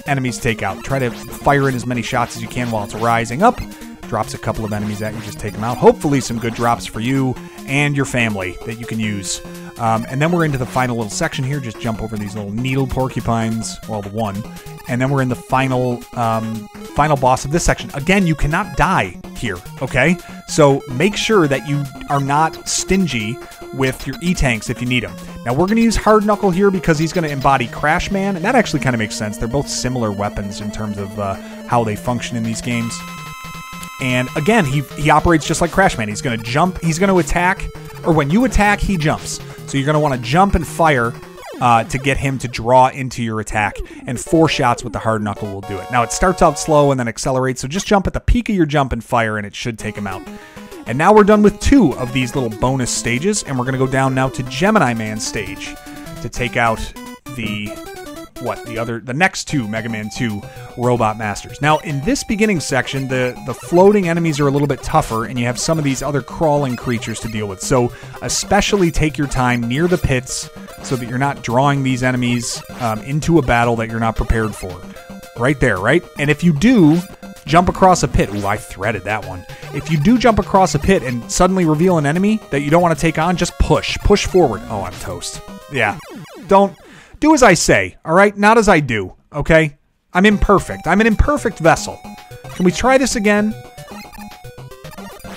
enemies take out. Try to fire in as many shots as you can while it's rising up. Drops a couple of enemies at you, just take them out. Hopefully some good drops for you and your family that you can use. And then we're into the final little section here. Just jump over these little needle porcupines, well, the one. And then we're in the final boss of this section. Again, you cannot die here, okay? So make sure that you are not stingy with your E-Tanks if you need them. Now, we're going to use Hard Knuckle here because he's going to embody Crashman, and that actually kind of makes sense. They're both similar weapons in terms of how they function in these games. And again, he operates just like Crashman. He's going to jump, he's going to attack, or when you attack, he jumps. So you're going to want to jump and fire to get him to draw into your attack, and 4 shots with the Hard Knuckle will do it. Now, it starts out slow and then accelerates, so just jump at the peak of your jump and fire, and it should take him out. And now we're done with 2 of these little bonus stages, and we're going to go down now to Geminiman Stage to take out the next 2 Mega Man 2 Robot Masters. Now, in this beginning section, the floating enemies are a little bit tougher, and you have some of these other crawling creatures to deal with. So especially take your time near the pits so that you're not drawing these enemies into a battle that you're not prepared for. Right there, right? And if you do jump across a pit, ooh, I threaded that one. If you do jump across a pit and suddenly reveal an enemy that you don't want to take on, just push forward. Oh, I'm toast. Yeah, don't do as I say, all right? Not as I do, okay? I'm imperfect. I'm an imperfect vessel. Can we try this again?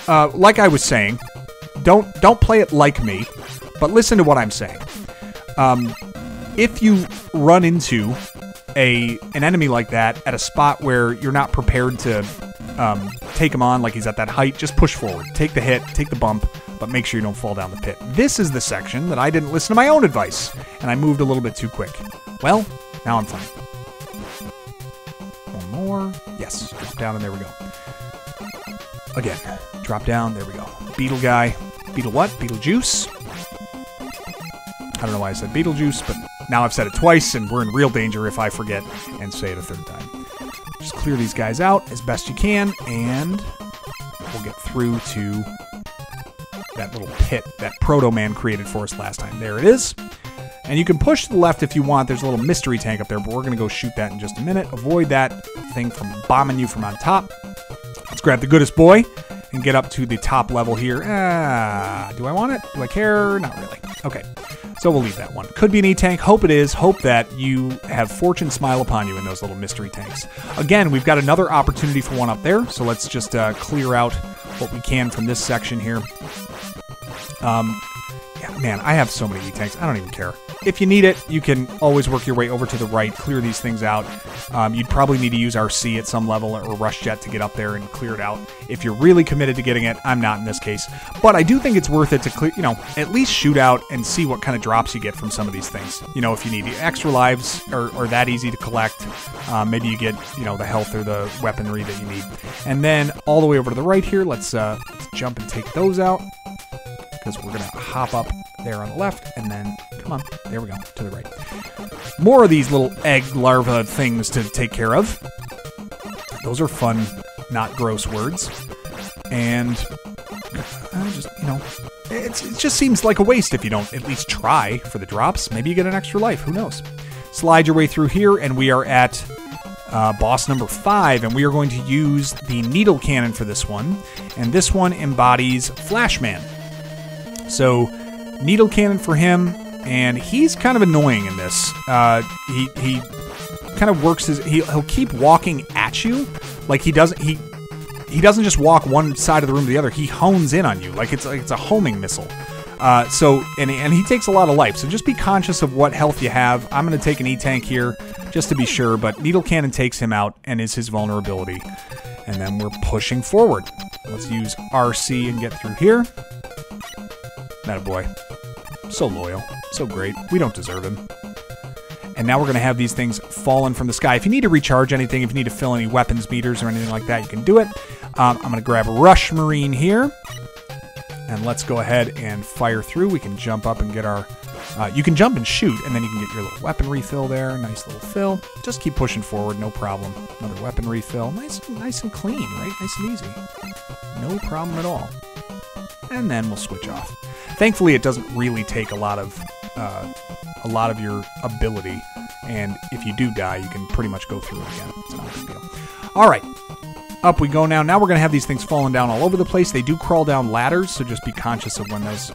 Like I was saying, don't play it like me, but listen to what I'm saying. If you run into an enemy like that at a spot where you're not prepared to take him on, like he's at that height, just push forward. Take the hit, take the bump, but make sure you don't fall down the pit. This is the section that I didn't listen to my own advice, and I moved a little bit too quick. Well, now I'm fine. One more. Yes, drop down, and there we go. Again, drop down, there we go. Beetle guy. Beetle what? Beetlejuice? I don't know why I said Beetlejuice, but now I've said it twice, and we're in real danger if I forget and say it a third time. Just clear these guys out as best you can, and we'll get through to that little pit that Proto-Man created for us last time. There it is. And you can push to the left if you want. There's a little mystery tank up there, but we're going to go shoot that in just a minute. Avoid that thing from bombing you from on top. Let's grab the goodest boy and get up to the top level here. Do I want it? Do I care? Not really. Okay. So we'll leave that one. Could be an E-Tank. Hope it is. Hope that you have fortune smile upon you in those little mystery tanks. Again, we've got another opportunity for one up there, so let's just clear out what we can from this section here. Yeah, man, I have so many E-Tanks. I don't even care. If you need it, you can always work your way over to the right, clear these things out. You'd probably need to use RC at some level or Rush Jet to get up there and clear it out. If you're really committed to getting it, I'm not in this case. But I do think it's worth it to clear, at least shoot out and see what kind of drops you get from some of these things. If you need extra lives or that easy to collect, maybe you get, the health or the weaponry that you need. And then all the way over to the right here, let's jump and take those out, because we're going to hop up there on the left, and then, come on, there we go, to the right. More of these little egg larva things to take care of. Those are fun, not gross words. And it just seems like a waste if you don't at least try for the drops. Maybe you get an extra life, who knows? Slide your way through here, and we are at boss number 5, and we are going to use the needle cannon for this one. And this one embodies Flashman. So, needle cannon for him, and he's kind of annoying in this. He kind of works he'll keep walking at you, like he doesn't just walk one side of the room to the other. He hones in on you, like it's a homing missile. And he takes a lot of life, so just be conscious of what health you have. I'm going to take an E-Tank here, just to be sure, but needle cannon takes him out and is his vulnerability. And then we're pushing forward. Let's use RC and get through here. Attaboy. So loyal. So great. We don't deserve him. And now we're going to have these things falling from the sky. If you need to recharge anything, if you need to fill any weapons meters or anything like that, you can do it. I'm going to grab Rush Marine here. And let's go ahead and fire through. We can jump up and get our... you can jump and shoot, and then you can get your little weapon refill there. Nice little fill. Just keep pushing forward, no problem. Another weapon refill. Nice and clean, right? Nice and easy. No problem at all. And then we'll switch off. Thankfully, it doesn't really take a lot of your ability, and if you do die, you can pretty much go through it again. It's not a big deal. All right, up we go now. Now we're going to have these things falling down all over the place. They do crawl down ladders, so just be conscious of when those,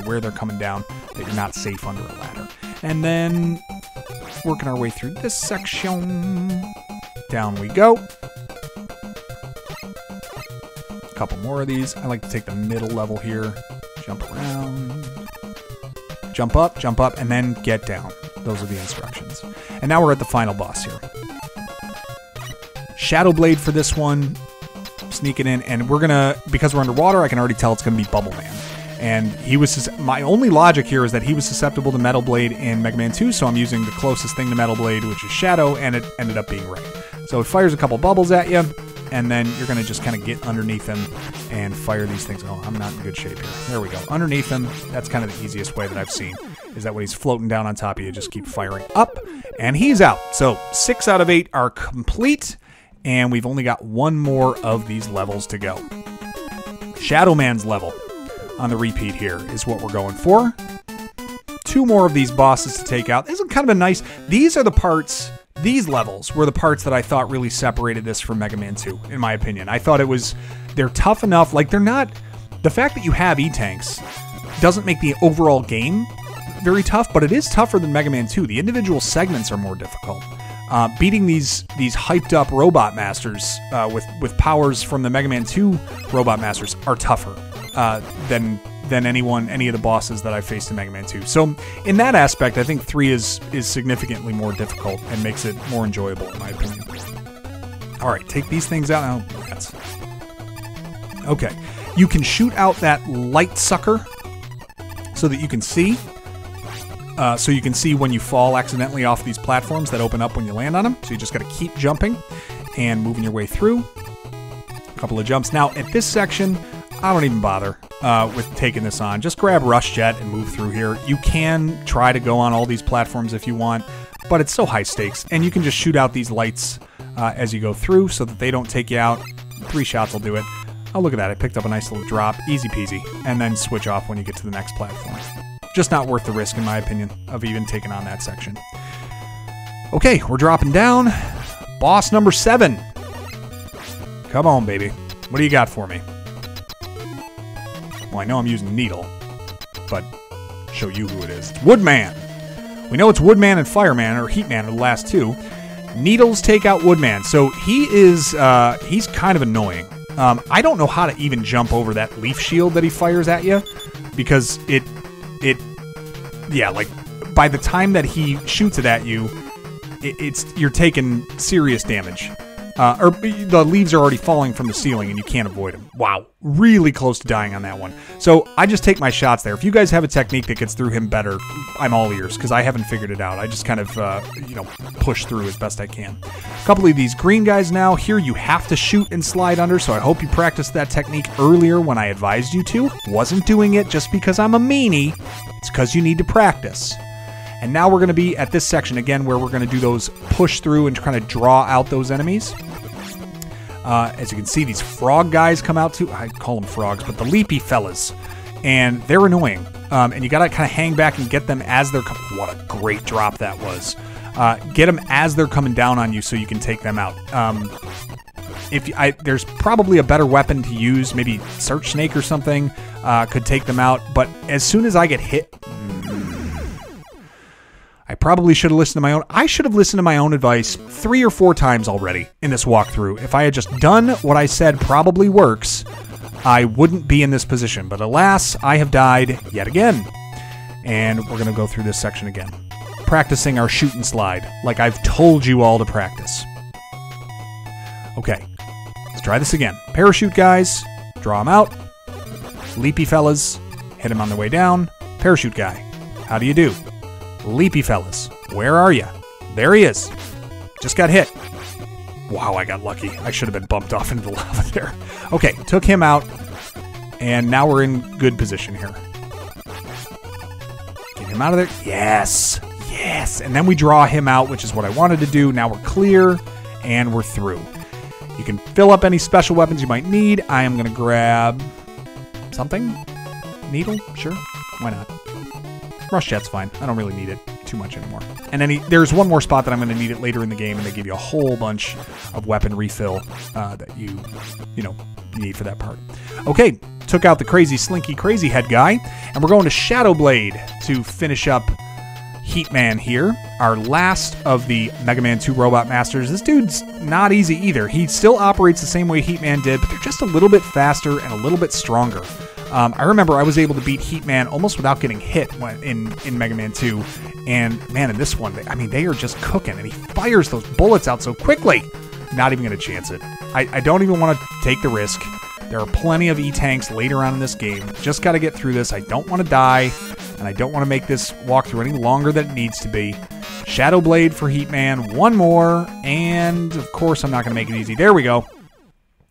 where they're coming down, that you're not safe under a ladder. And then working our way through this section. Down we go. A couple more of these. I like to take the middle level here. Jump around, jump up, and then get down. Those are the instructions. And now we're at the final boss here. Shadow Blade for this one, sneaking in, and we're gonna, because we're underwater, I can already tell it's gonna be Bubble Man. And he was, my only logic here is that he was susceptible to Metal Blade in Megaman 2, so I'm using the closest thing to Metal Blade, which is Shadow, and it ended up being right. So it fires a couple bubbles at you, and then you're going to just kind of get underneath him and fire these things. Oh, I'm not in good shape here. There we go. Underneath him, that's kind of the easiest way that I've seen, is that when he's floating down on top of you, just keep firing up, and he's out. So 6 out of 8 are complete, and we've only got one more of these levels to go. Shadowman's level on the repeat here is what we're going for. 2 more of these bosses to take out. This is kind of a nice... These are the parts... These levels were the parts that I thought really separated this from Mega Man 2, in my opinion. I thought they're tough enough, like they're not, the fact that you have E-Tanks doesn't make the overall game very tough, but it is tougher than Mega Man 2. The individual segments are more difficult. beating these hyped up robot masters with powers from the Mega Man 2 robot masters are tougher than any of the bosses that I faced in Mega Man 2. So in that aspect, I think 3 is significantly more difficult and makes it more enjoyable, in my opinion. All right, take these things out. Oh, rats. Okay, you can shoot out that light sucker so that you can see. So you can see when you fall accidentally off these platforms that open up when you land on them. So you just got to keep jumping and moving your way through. A couple of jumps. Now, at this section, I don't even bother with taking this on. Just grab Rush Jet and move through here. You can try to go on all these platforms if you want, but it's so high stakes. And you can just shoot out these lights as you go through so that they don't take you out. 3 shots will do it. Oh, look at that. I picked up a nice little drop. Easy peasy. And then switch off when you get to the next platform. Just not worth the risk, in my opinion, of even taking on that section. Okay, we're dropping down. Boss number 7. Come on, baby. What do you got for me? Well, I know I'm using Needle, but show you who it is. It's Woodman. We know it's Woodman and Fireman, or Heatman are the last 2. Needles take out Woodman, so he's kind of annoying. I don't know how to even jump over that leaf shield that he fires at you, because yeah, like, by the time that he shoots it at you, you're taking serious damage. Or the leaves are already falling from the ceiling and you can't avoid them. Wow, really close to dying on that one. So I just take my shots there. If you guys have a technique that gets through him better, I'm all ears, because I haven't figured it out. I just kind of, push through as best I can. A couple of these green guys now. Here you have to shoot and slide under, so I hope you practiced that technique earlier when I advised you to. Wasn't doing it just because I'm a meanie. It's because you need to practice. And now we're going to be at this section again where we're going to do those push through and kind of draw out those enemies. As you can see, these frog guys come out too. I call them frogs, but the leapy fellas. And they're annoying. And you got to kind of hang back and get them as they're coming. What a great drop that was. Get them as they're coming down on you so you can take them out. There's probably a better weapon to use. Maybe Search Snake or something could take them out. But as soon as I get hit... I probably should have listened to my own. I should have listened to my own advice 3 or 4 times already in this walkthrough. If I had just done what I said probably works, I wouldn't be in this position. But alas, I have died yet again. And we're going to go through this section again. Practicing our shoot and slide, like I've told you all to practice. Okay, let's try this again. Parachute guys, draw them out. Leapy fellas, hit them on the way down. Parachute guy, how do you do? Leapy fellas, where are you? There he is. Just got hit. Wow, I got lucky. I should have been bumped off into the lava there. Okay, took him out, and now we're in good position here. Get him out of there. Yes, yes. And then we draw him out, which is what I wanted to do. Now we're clear, and we're through. You can fill up any special weapons you might need. I am going to grab something. Needle? Sure. Why not? Rush Jet's fine. I don't really need it too much anymore. And there's one more spot that I'm going to need it later in the game, and they give you a whole bunch of weapon refill that you need for that part. Okay, took out the crazy slinky crazy head guy, and we're going to Shadow Blade to finish up Heatman here, our last of the Mega Man 2 Robot Masters. This dude's not easy either. He still operates the same way Heatman did, but they're just a little bit faster and a little bit stronger. I remember I was able to beat Heatman almost without getting hit in Mega Man 2. And, man, in this one, they are just cooking. And he fires those bullets out so quickly. Not even going to chance it. I don't even want to take the risk. There are plenty of E-Tanks later on in this game. Just got to get through this. I don't want to die. And I don't want to make this walkthrough any longer than it needs to be. Shadow Blade for Heatman. One more. And, of course, I'm not going to make it easy. There we go.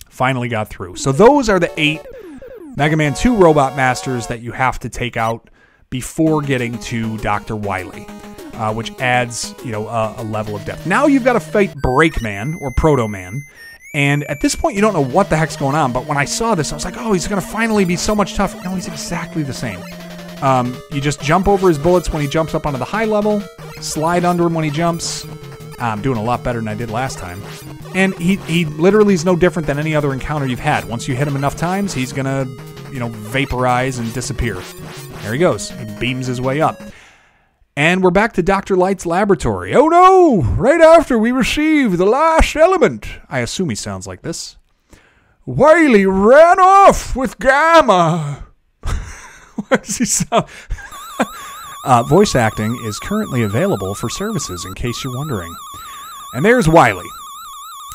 Finally got through. So those are the 8 Mega Man 2 Robot Masters that you have to take out before getting to Dr. Wily, which adds, a level of depth. Now you've got to fight Breakman, or Proto-Man, and at this point you don't know what the heck's going on, but when I saw this, I was like, oh, he's going to finally be so much tougher. No, he's exactly the same. You just jump over his bullets when he jumps up onto the high level, slide under him when he jumps. I'm doing a lot better than I did last time. And he literally is no different than any other encounter you've had. Once you hit him enough times, he's going to, vaporize and disappear. There he goes. He beams his way up. And we're back to Dr. Light's laboratory. Oh no! Right after we receive the last element. I assume he sounds like this. Wily ran off with Gamma. Why does he sound... voice acting is currently available for services, in case you're wondering. And there's Wily.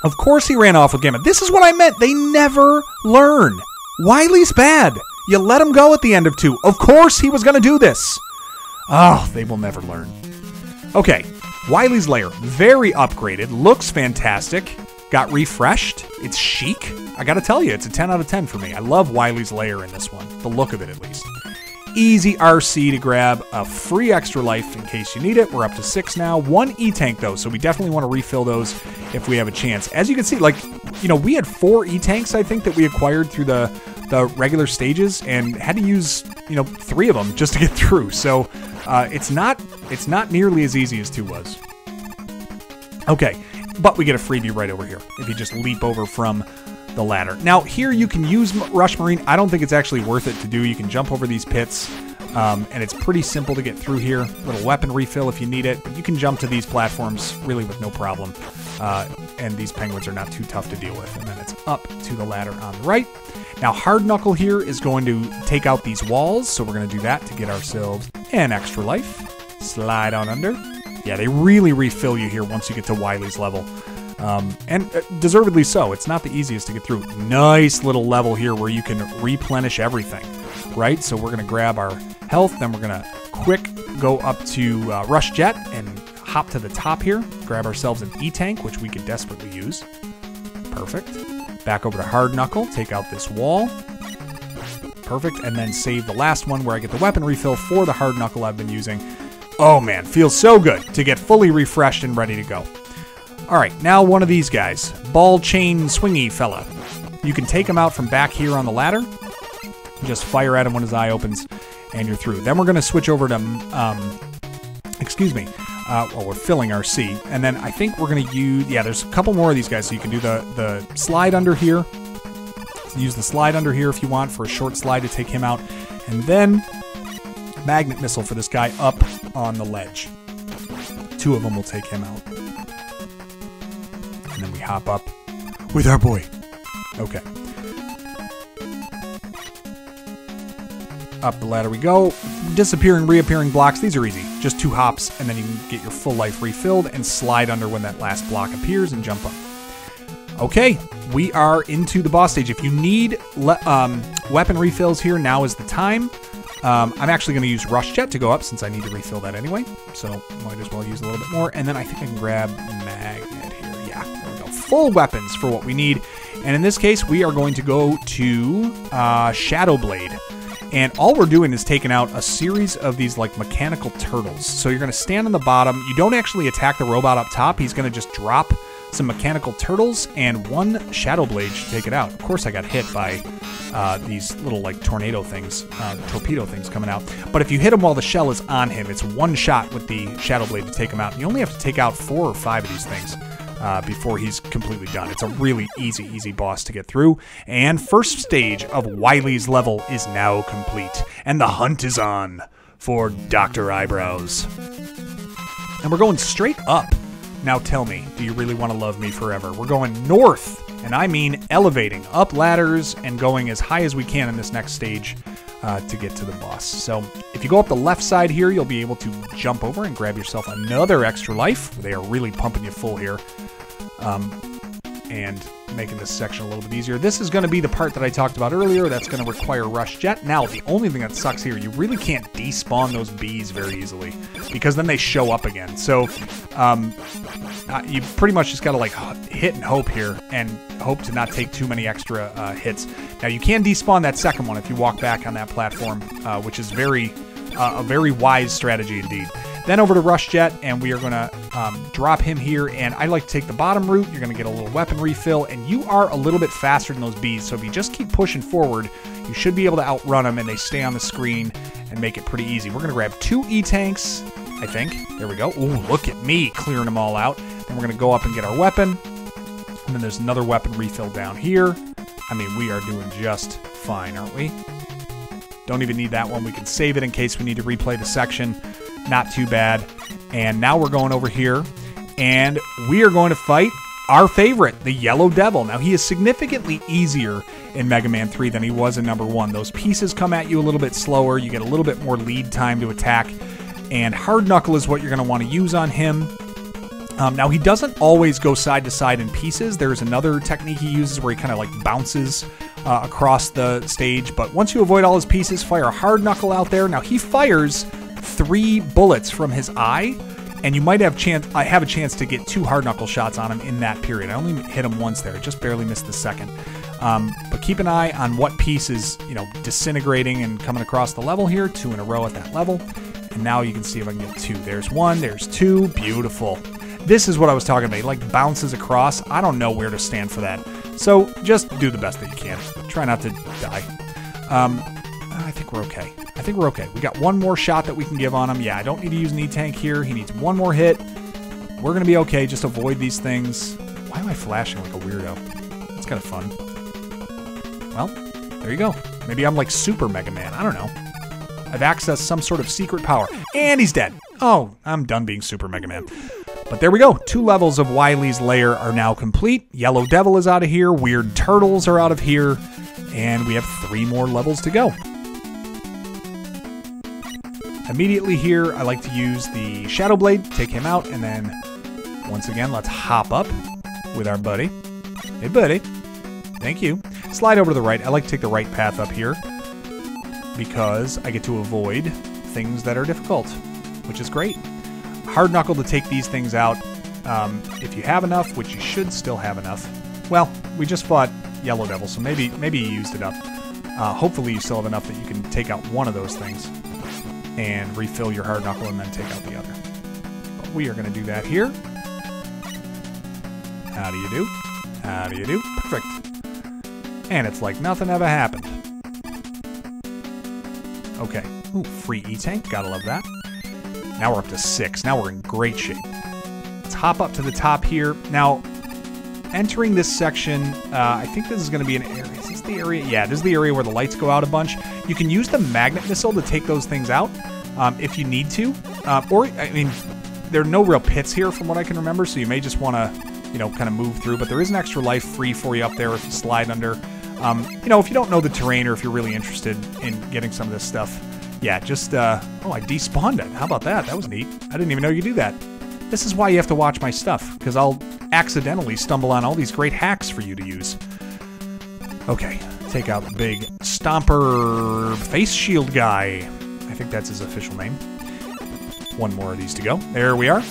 Of course he ran off with Gemma. This is what I meant. They never learn. Wily's bad. You let him go at the end of 2. Of course he was going to do this. Oh, they will never learn. Okay, Wily's lair. Very upgraded. Looks fantastic. Got refreshed. It's chic. I got to tell you, it's a 10 out of 10 for me. I love Wily's lair in this one. The look of it, at least. Easy RC to grab, a free extra life in case you need it. We're up to 6 now. 1 E-Tank, though, so we definitely want to refill those if we have a chance. As you can see, like, you know, we had 4 E-Tanks, I think, that we acquired through the regular stages and had to use, you know, 3 of them just to get through. So it's not nearly as easy as 2 was. Okay, but we get a freebie right over here if you just leap over from the ladder. Now, here you can use Rush Marine. I don't think it's actually worth it to do. You can jump over these pits, and it's pretty simple to get through here. Little weapon refill if you need it, but you can jump to these platforms really with no problem, and these penguins are not too tough to deal with. And then it's up to the ladder on the right. Now, Hard Knuckle here is going to take out these walls, so we're going to do that to get ourselves an extra life. Slide on under. Yeah, they really refill you here once you get to Wily's level. And deservedly so. It's not the easiest to get through. Nice little level here where you can replenish everything, right? So we're going to grab our health, then we're going to quick go up to Rush Jet and hop to the top here, grab ourselves an E-Tank, which we could desperately use. Perfect. Back over to Hard Knuckle, take out this wall. Perfect, and then save the last one where I get the weapon refill for the Hard Knuckle I've been using. Oh man, feels so good to get fully refreshed and ready to go. Alright, now one of these guys. Ball chain swingy fella. You can take him out from back here on the ladder. Just fire at him when his eye opens, and you're through. Then we're going to switch over to, well, we're filling our C. And then I think we're going to use, yeah, there's a couple more of these guys, so you can do the slide under here. Use the slide under here if you want for a short slide to take him out. And then magnet missile for this guy up on the ledge. 2 of them will take him out. And then we hop up with our boy. Okay. Up the ladder we go. Disappearing, reappearing blocks. These are easy. Just 2 hops, and then you can get your full life refilled and slide under when that last block appears and jump up. Okay, we are into the boss stage. If you need weapon refills here, now is the time. I'm actually going to use Rush Jet to go up since I need to refill that anyway. So might as well use a little bit more. And then I think I can grab Magnet here. Yeah, there we go. Full weapons for what we need. And in this case, we are going to go to Shadow Blade. And all we're doing is taking out a series of these like mechanical turtles. So you're going to stand on the bottom. You don't actually attack the robot up top. He's going to just drop some mechanical turtles and 1 Shadow Blade should take it out. Of course, I got hit by these little like tornado things, torpedo things coming out. But if you hit him while the shell is on him, it's 1 shot with the Shadow Blade to take him out. And you only have to take out 4 or 5 of these things before he's completely done. It's a really easy boss to get through. And first stage of Wily's level is now complete. And the hunt is on for Dr. Eyebrows. And we're going straight up. Now tell me, do you really want to love me forever? We're going north, and I mean elevating up ladders and going as high as we can in this next stage to get to the boss. So if you go up the left side here, you'll be able to jump over and grab yourself another extra life. They are really pumping you full here. And making this section a little bit easier. This is going to be the part that I talked about earlier. That's going to require Rush Jet. Now, the only thing that sucks here, you really can't despawn those bees very easily because then they show up again. So you pretty much just got to like hit and hope here and hope to not take too many extra hits. Now, you can despawn that second one if you walk back on that platform, which is a very wise strategy indeed. Then over to Rush Jet, and we are going to drop him here, and I like to take the bottom route. You're going to get a little weapon refill, and you are a little bit faster than those bees, so if you just keep pushing forward, you should be able to outrun them, and they stay on the screen and make it pretty easy. We're going to grab 2 E-Tanks, I think. There we go. Ooh, look at me clearing them all out. Then we're going to go up and get our weapon, and then there's another weapon refill down here. I mean, we are doing just fine, aren't we? Don't even need that one. We can save it in case we need to replay the section. Not too bad. And now we're going over here, and we are going to fight our favorite, the Yellow Devil. Now, he is significantly easier in Mega Man 3 than he was in number 1. Those pieces come at you a little bit slower. You get a little bit more lead time to attack. And Hard Knuckle is what you're going to want to use on him. Now, he doesn't always go side to side in pieces. There's another technique he uses where he kind of like bounces across the stage. But once you avoid all his pieces, fire a Hard Knuckle out there. Now, he fires 3 bullets from his eye, and you might have a chance to get 2 Hard Knuckle shots on him in that period. I only hit him once there. I just barely missed the second. But keep an eye on what piece is, disintegrating and coming across the level here. 2 in a row at that level. And now you can see if I can get 2. There's 1, there's 2. Beautiful. This is what I was talking about. He like bounces across. I don't know where to stand for that. So just do the best that you can. Try not to die. I think we're okay. We got 1 more shot that we can give on him. Yeah, I don't need to use an E-Tank here. He needs 1 more hit. We're going to be okay. Just avoid these things. Why am I flashing like a weirdo? That's kind of fun. Well, there you go. Maybe I'm like Super Mega Man. I don't know. I've accessed some sort of secret power. And he's dead. Oh, I'm done being Super Mega Man. But there we go. 2 levels of Wily's lair are now complete. Yellow Devil is out of here. Weird Turtles are out of here. And we have 3 more levels to go. Immediately here, I like to use the Shadow Blade, take him out, and then once again, let's hop up with our buddy. Hey, buddy. Thank you. Slide over to the right. I like to take the right path up here because I get to avoid things that are difficult, which is great. Hard Knuckle to take these things out if you have enough, which you should still have enough. Well, we just fought Yellow Devil, so maybe you used it up. Hopefully you still have enough that you can take out one of those things and refill your Hard Knuckle and then take out the other. But we are going to do that here. How do you do? How do you do? Perfect. And it's like nothing ever happened. Okay. Ooh, free E-Tank. Gotta love that. Now we're up to 6. Now we're in great shape. Let's hop up to the top here. Now, entering this section, I think this is going to be an area. Is this the area? Yeah, this is the area where the lights go out a bunch. You can use the magnet missile to take those things out if you need to. Or, I mean, there are no real pits here from what I can remember, so you may just want to, kind of move through. But there is an extra life free for you up there if you slide under. If you don't know the terrain or if you're really interested in getting some of this stuff, yeah, just, I despawned it. How about that? That was neat. I didn't even know you could do that. This is why you have to watch my stuff, because I'll accidentally stumble on all these great hacks for you to use. Okay, take out the big Stomper face shield guy. I think that's his official name. 1 more of these to go. There we are.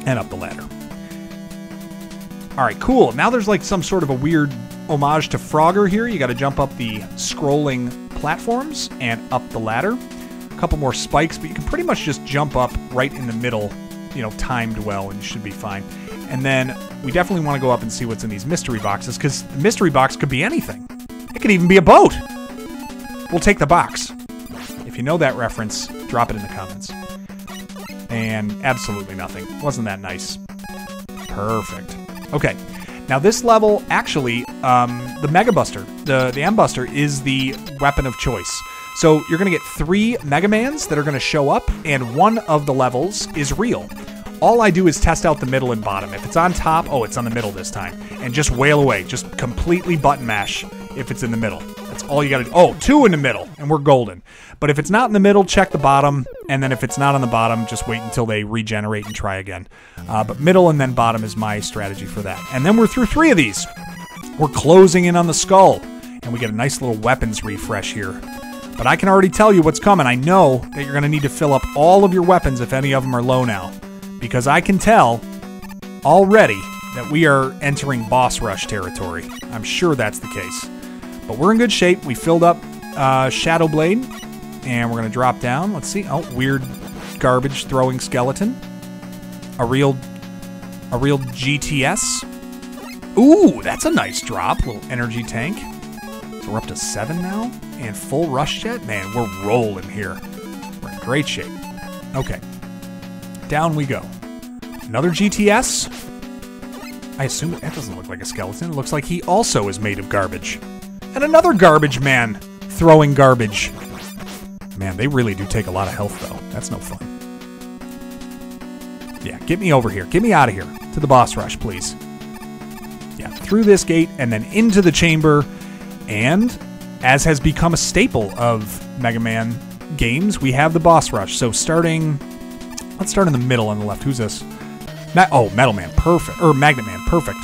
And up the ladder. Alright, cool. Now there's like some sort of a weird homage to Frogger here. You gotta jump up the scrolling platforms and up the ladder. A couple more spikes, but you can pretty much just jump up right in the middle, timed well, and you should be fine. And then we definitely want to go up and see what's in these mystery boxes, because the mystery box could be anything. It could even be a boat. We'll take the box. If you know that reference, drop it in the comments. And absolutely nothing. Wasn't that nice? Perfect. Okay. Now this level, actually, the Mega Buster, the M-Buster, is the weapon of choice. So you're going to get 3 Megamans that are going to show up, and 1 of the levels is real. All I do is test out the middle and bottom. If it's on top, oh, it's on the middle this time. And just wail away. Just completely button mash if it's in the middle. That's all you got to do. Oh, 2 in the middle, and we're golden. But if it's not in the middle, check the bottom. And then if it's not on the bottom, just wait until they regenerate and try again. But middle and then bottom is my strategy for that. And then we're through 3 of these. We're closing in on the skull. And we get a nice little weapons refresh here. But I can already tell you what's coming. I know that you're going to need to fill up all of your weapons if any of them are low now. Because I can tell already that we are entering boss rush territory. I'm sure that's the case. But we're in good shape. We filled up Shadow Blade. And we're going to drop down. Let's see. Oh, weird garbage throwing skeleton. A real GTS. Ooh, that's a nice drop. Little energy tank. So we're up to 7 now. And full rush jet. Man, we're rolling here. We're in great shape. Okay. Down we go. Another GTS. I assume that doesn't look like a skeleton. It looks like he also is made of garbage. And another garbage man throwing garbage. Man, they really do take a lot of health, though. That's no fun. yeah. Get me over here. Get me out of here. To the boss rush, please. Yeah, through this gate and then into the chamber. And as has become a staple of Mega Man games, we have the boss rush. So starting... Let's start in the middle on the left. Who's this? Metal Man. Perfect. Or Magnetman. Perfect.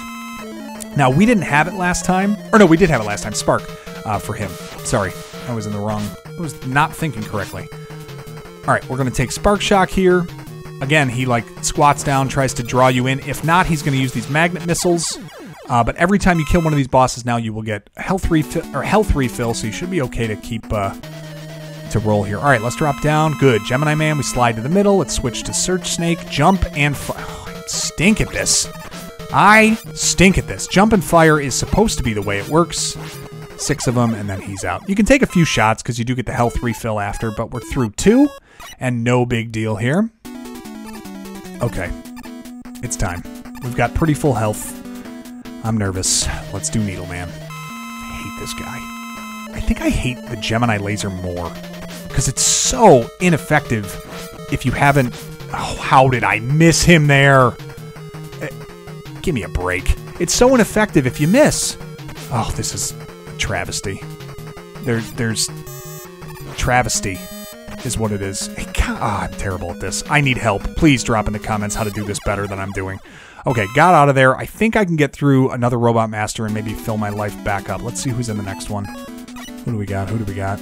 Now, we didn't have it last time. Or no, we did have it last time. Spark for him. Sorry. I was in the wrong... I was not thinking correctly. All right, we're going to take Spark Shock here. Again, he like squats down, tries to draw you in. If not, he's going to use these magnet missiles. But every time you kill one of these bosses now, you will get health refill, so you should be okay to keep to roll here. All right, let's drop down. Good. Gemini Man, we slide to the middle. Let's switch to Search Snake. Jump and fire. Oh, I stink at this. I stink at this. Jump and fire is supposed to be the way it works. 6 of them, and then he's out. You can take a few shots because you do get the health refill after, but we're through 2, and no big deal here. Okay. It's time. We've got pretty full health. I'm nervous. Let's do Needleman. I hate this guy. I think I hate the Gemini laser more because it's so ineffective if you haven't... Oh, how did I miss him there? Give me a break. It's so ineffective if you miss. Oh, this is a travesty. There's... Travesty is what it is. I'm terrible at this. I need help. Please drop in the comments how to do this better than I'm doing. Okay, got out of there. I think I can get through another Robot Master and maybe fill my life back up. Let's see who's in the next one. Who do we got? Who do we got?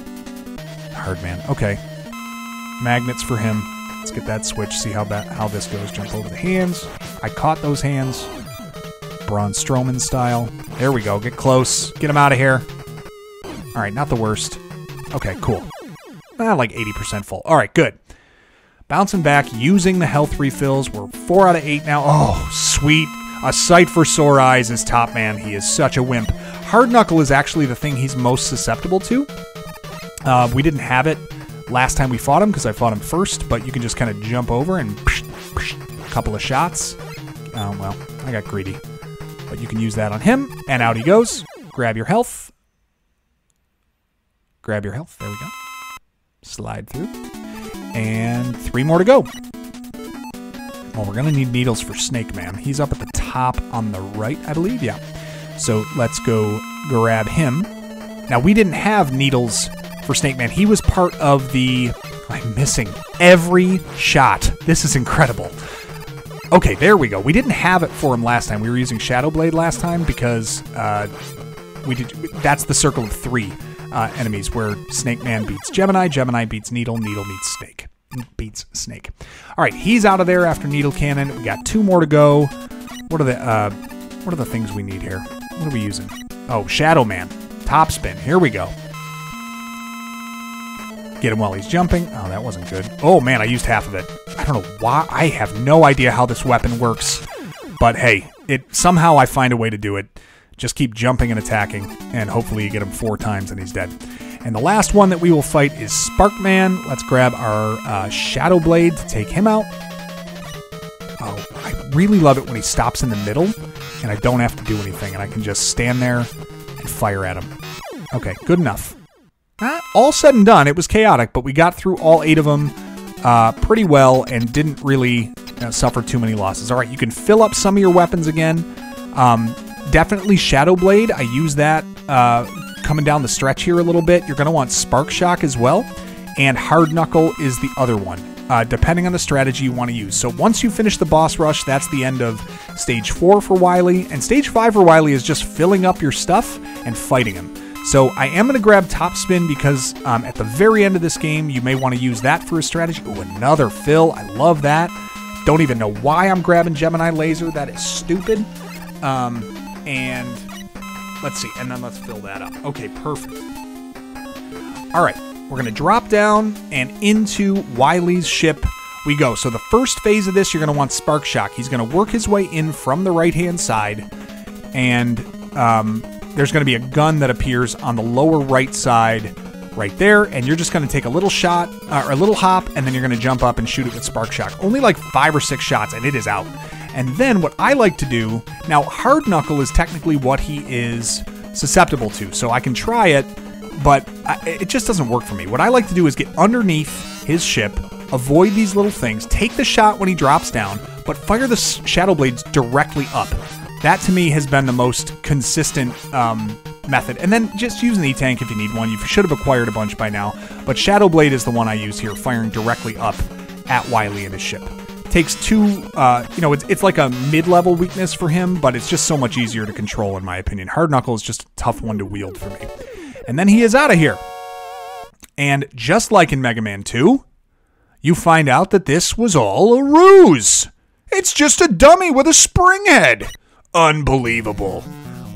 Hardman. Okay. Magnets for him. Let's get that switch, see how this goes. Jump over the hands. I caught those hands. Braun Strowman style. There we go. Get close. Get him out of here. All right, not the worst. Okay, cool. Like 80% full. All right, good. Bouncing back, using the health refills. We're 4 out of 8 now. Oh, sweet. A sight for sore eyes is Topman. He is such a wimp. Hard Knuckle is actually the thing he's most susceptible to. We didn't have it last time we fought him because I fought him first, but you can just kind of jump over and a couple of shots. Oh, well, I got greedy. But you can use that on him, and out he goes. Grab your health. Grab your health. There we go. Slide through. And 3 more to go. Well, we're going to need needles for Snakeman. He's up at the top on the right, I believe. Yeah. So let's go grab him. Now, we didn't have needles for Snakeman. He was part of the... I'm missing every shot. This is incredible. Okay, there we go. We didn't have it for him last time. We were using Shadow Blade last time because that's the circle of 3 enemies where Snakeman beats Gemini, Gemini beats Needle, Needle beats Snake. All right, he's out of there after Needle Cannon. We got 2 more to go. What are the things we need here? What are we using? Oh, Shadowman. Top spin. Here we go. Get him while he's jumping. Oh, that wasn't good. Oh, man, I used half of it. I don't know why. I have no idea how this weapon works. But, hey, somehow I find a way to do it. Just keep jumping and attacking, and hopefully you get him 4 times and he's dead. And the last one that we will fight is Sparkman. Let's grab our Shadow Blade to take him out. Oh, I really love it when he stops in the middle, and I don't have to do anything, and I can just stand there and fire at him. Okay, good enough. All said and done, it was chaotic, but we got through all 8 of them pretty well and didn't really suffer too many losses. All right, you can fill up some of your weapons again. Definitely Shadow Blade. I use that coming down the stretch here a little bit. You're going to want Spark Shock as well, and Hard Knuckle is the other one, depending on the strategy you want to use. So once you finish the boss rush, that's the end of Stage 4 for Wily, and Stage 5 for Wily is just filling up your stuff and fighting him. So I am going to grab Top Spin because at the very end of this game, you may want to use that for a strategy. Ooh, another fill. I love that. Don't even know why I'm grabbing Gemini Laser. That is stupid. And let's see. And then let's fill that up. Okay, perfect. All right. We're going to drop down and into Wily's ship we go. So the first phase of this, you're going to want Spark Shock. He's going to work his way in from the right-hand side. And there's going to be a gun that appears on the lower right side right there, and you're just going to take a little shot, or a little hop, and then you're going to jump up and shoot it with Spark Shock. Only like 5 or 6 shots, and it is out. And then what I like to do, now Hard Knuckle is technically what he is susceptible to, so I can try it, but it just doesn't work for me. What I like to do is get underneath his ship, avoid these little things, take the shot when he drops down, but fire the Shadow Blades directly up. That, to me, has been the most consistent method. And then just use an E-Tank if you need one. You should have acquired a bunch by now. But Shadow Blade is the one I use here, firing directly up at Wily and his ship. Takes two, it's like a mid-level weakness for him, but it's just so much easier to control, in my opinion. Hard Knuckle is just a tough one to wield for me. And then he is out of here. And just like in Mega Man 2, you find out that this was all a ruse. It's just a dummy with a spring head. Unbelievable.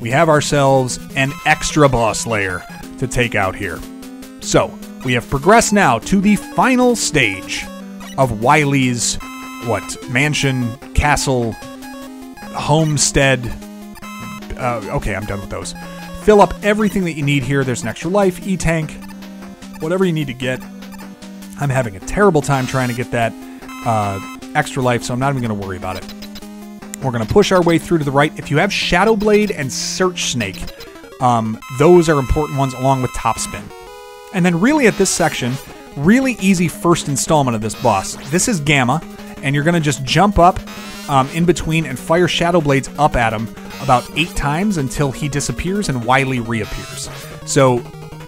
We have ourselves an extra boss layer to take out here. So, we have progressed now to the final stage of Wily's, mansion, castle, homestead. Okay, I'm done with those. Fill up everything that you need here. There's an extra life, E-Tank, whatever you need to get. I'm having a terrible time trying to get that extra life, so I'm not even going to worry about it. We're going to push our way through to the right. If you have Shadow Blade and Search Snake, those are important ones along with Topspin. And then really at this section, really easy first installment of this boss. This is Gamma, and you're going to just jump up in between and fire Shadow Blades up at him about 8 times until he disappears and Wily reappears. So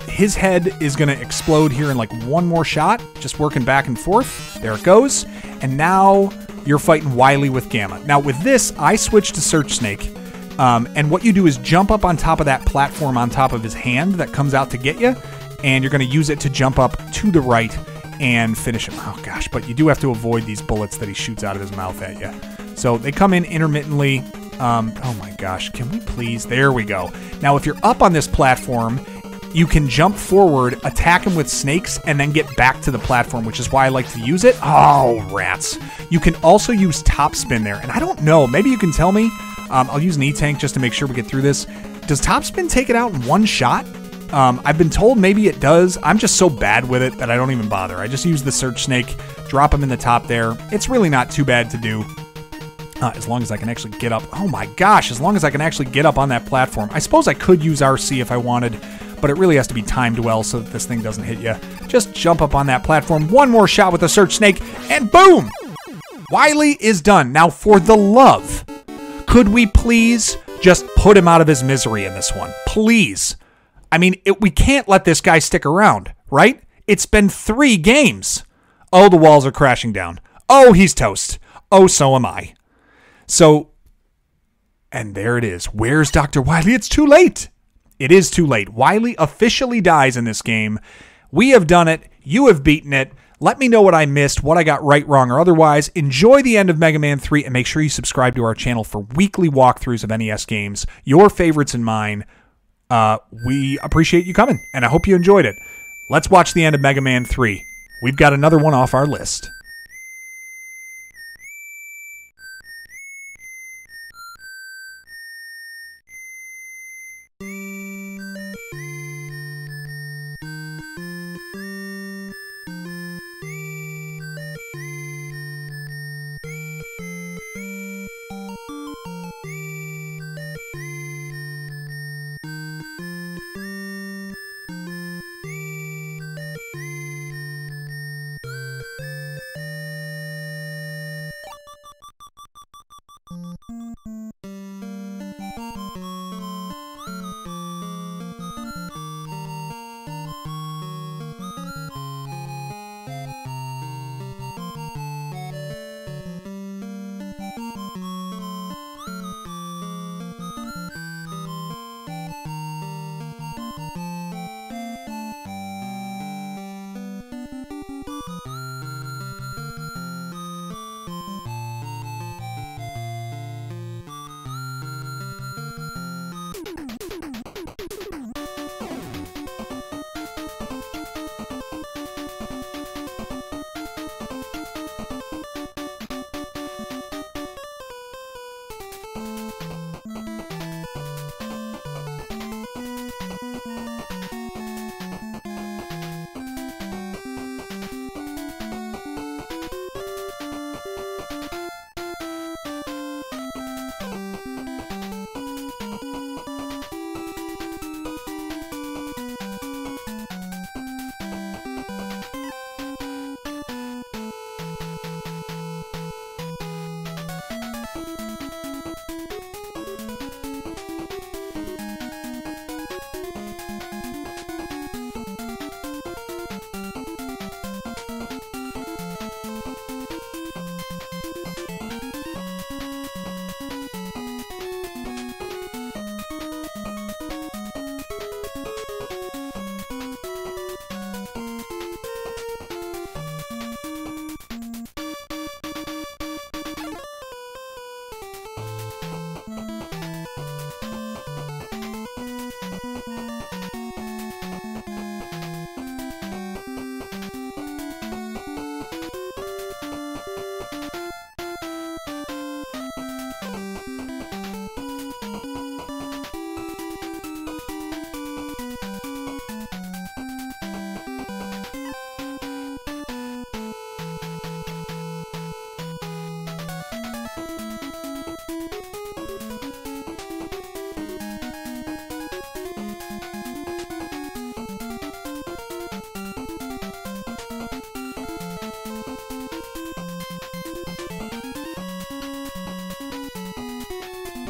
his head is going to explode here in like one more shot, just working back and forth. There it goes. And now you're fighting Wily with Gamma. Now with this, I switched to Search Snake. And what you do is jump up on top of that platform on top of his hand that comes out to get you. And you're going to use it to jump up to the right and finish him. Oh gosh, but you do have to avoid these bullets that he shoots out of his mouth at you. So they come in intermittently. Oh my gosh, can we please? There we go. Now if you're up on this platform, you can jump forward, attack him with snakes, and then get back to the platform, which is why I like to use it. Oh, rats. You can also use Topspin there, and I don't know. Maybe you can tell me. I'll use an E-Tank just to make sure we get through this. Does Topspin take it out in one shot? I've been told maybe it does. I'm just so bad with it that I don't even bother. I just use the Search Snake, drop him in the top there. It's really not too bad to do. As long as I can actually get up. Oh my gosh, as long as I can actually get up on that platform. I suppose I could use RC if I wanted, but it really has to be timed well so that this thing doesn't hit you. Just jump up on that platform. One more shot with the Search Snake, and boom! Wily is done. Now, for the love, could we please just put him out of his misery in this one? Please. I mean, we can't let this guy stick around, right? It's been 3 games. Oh, the walls are crashing down. Oh, he's toast. Oh, so am I. So, and there it is. Where's Dr. Wily? It's too late. It is too late. Wily officially dies in this game. We have done it. You have beaten it. Let me know what I missed, what I got right, wrong, or otherwise. Enjoy the end of Mega Man 3, and make sure you subscribe to our channel for weekly walkthroughs of NES games, your favorites and mine. We appreciate you coming, and I hope you enjoyed it. Let's watch the end of Mega Man 3. We've got another one off our list.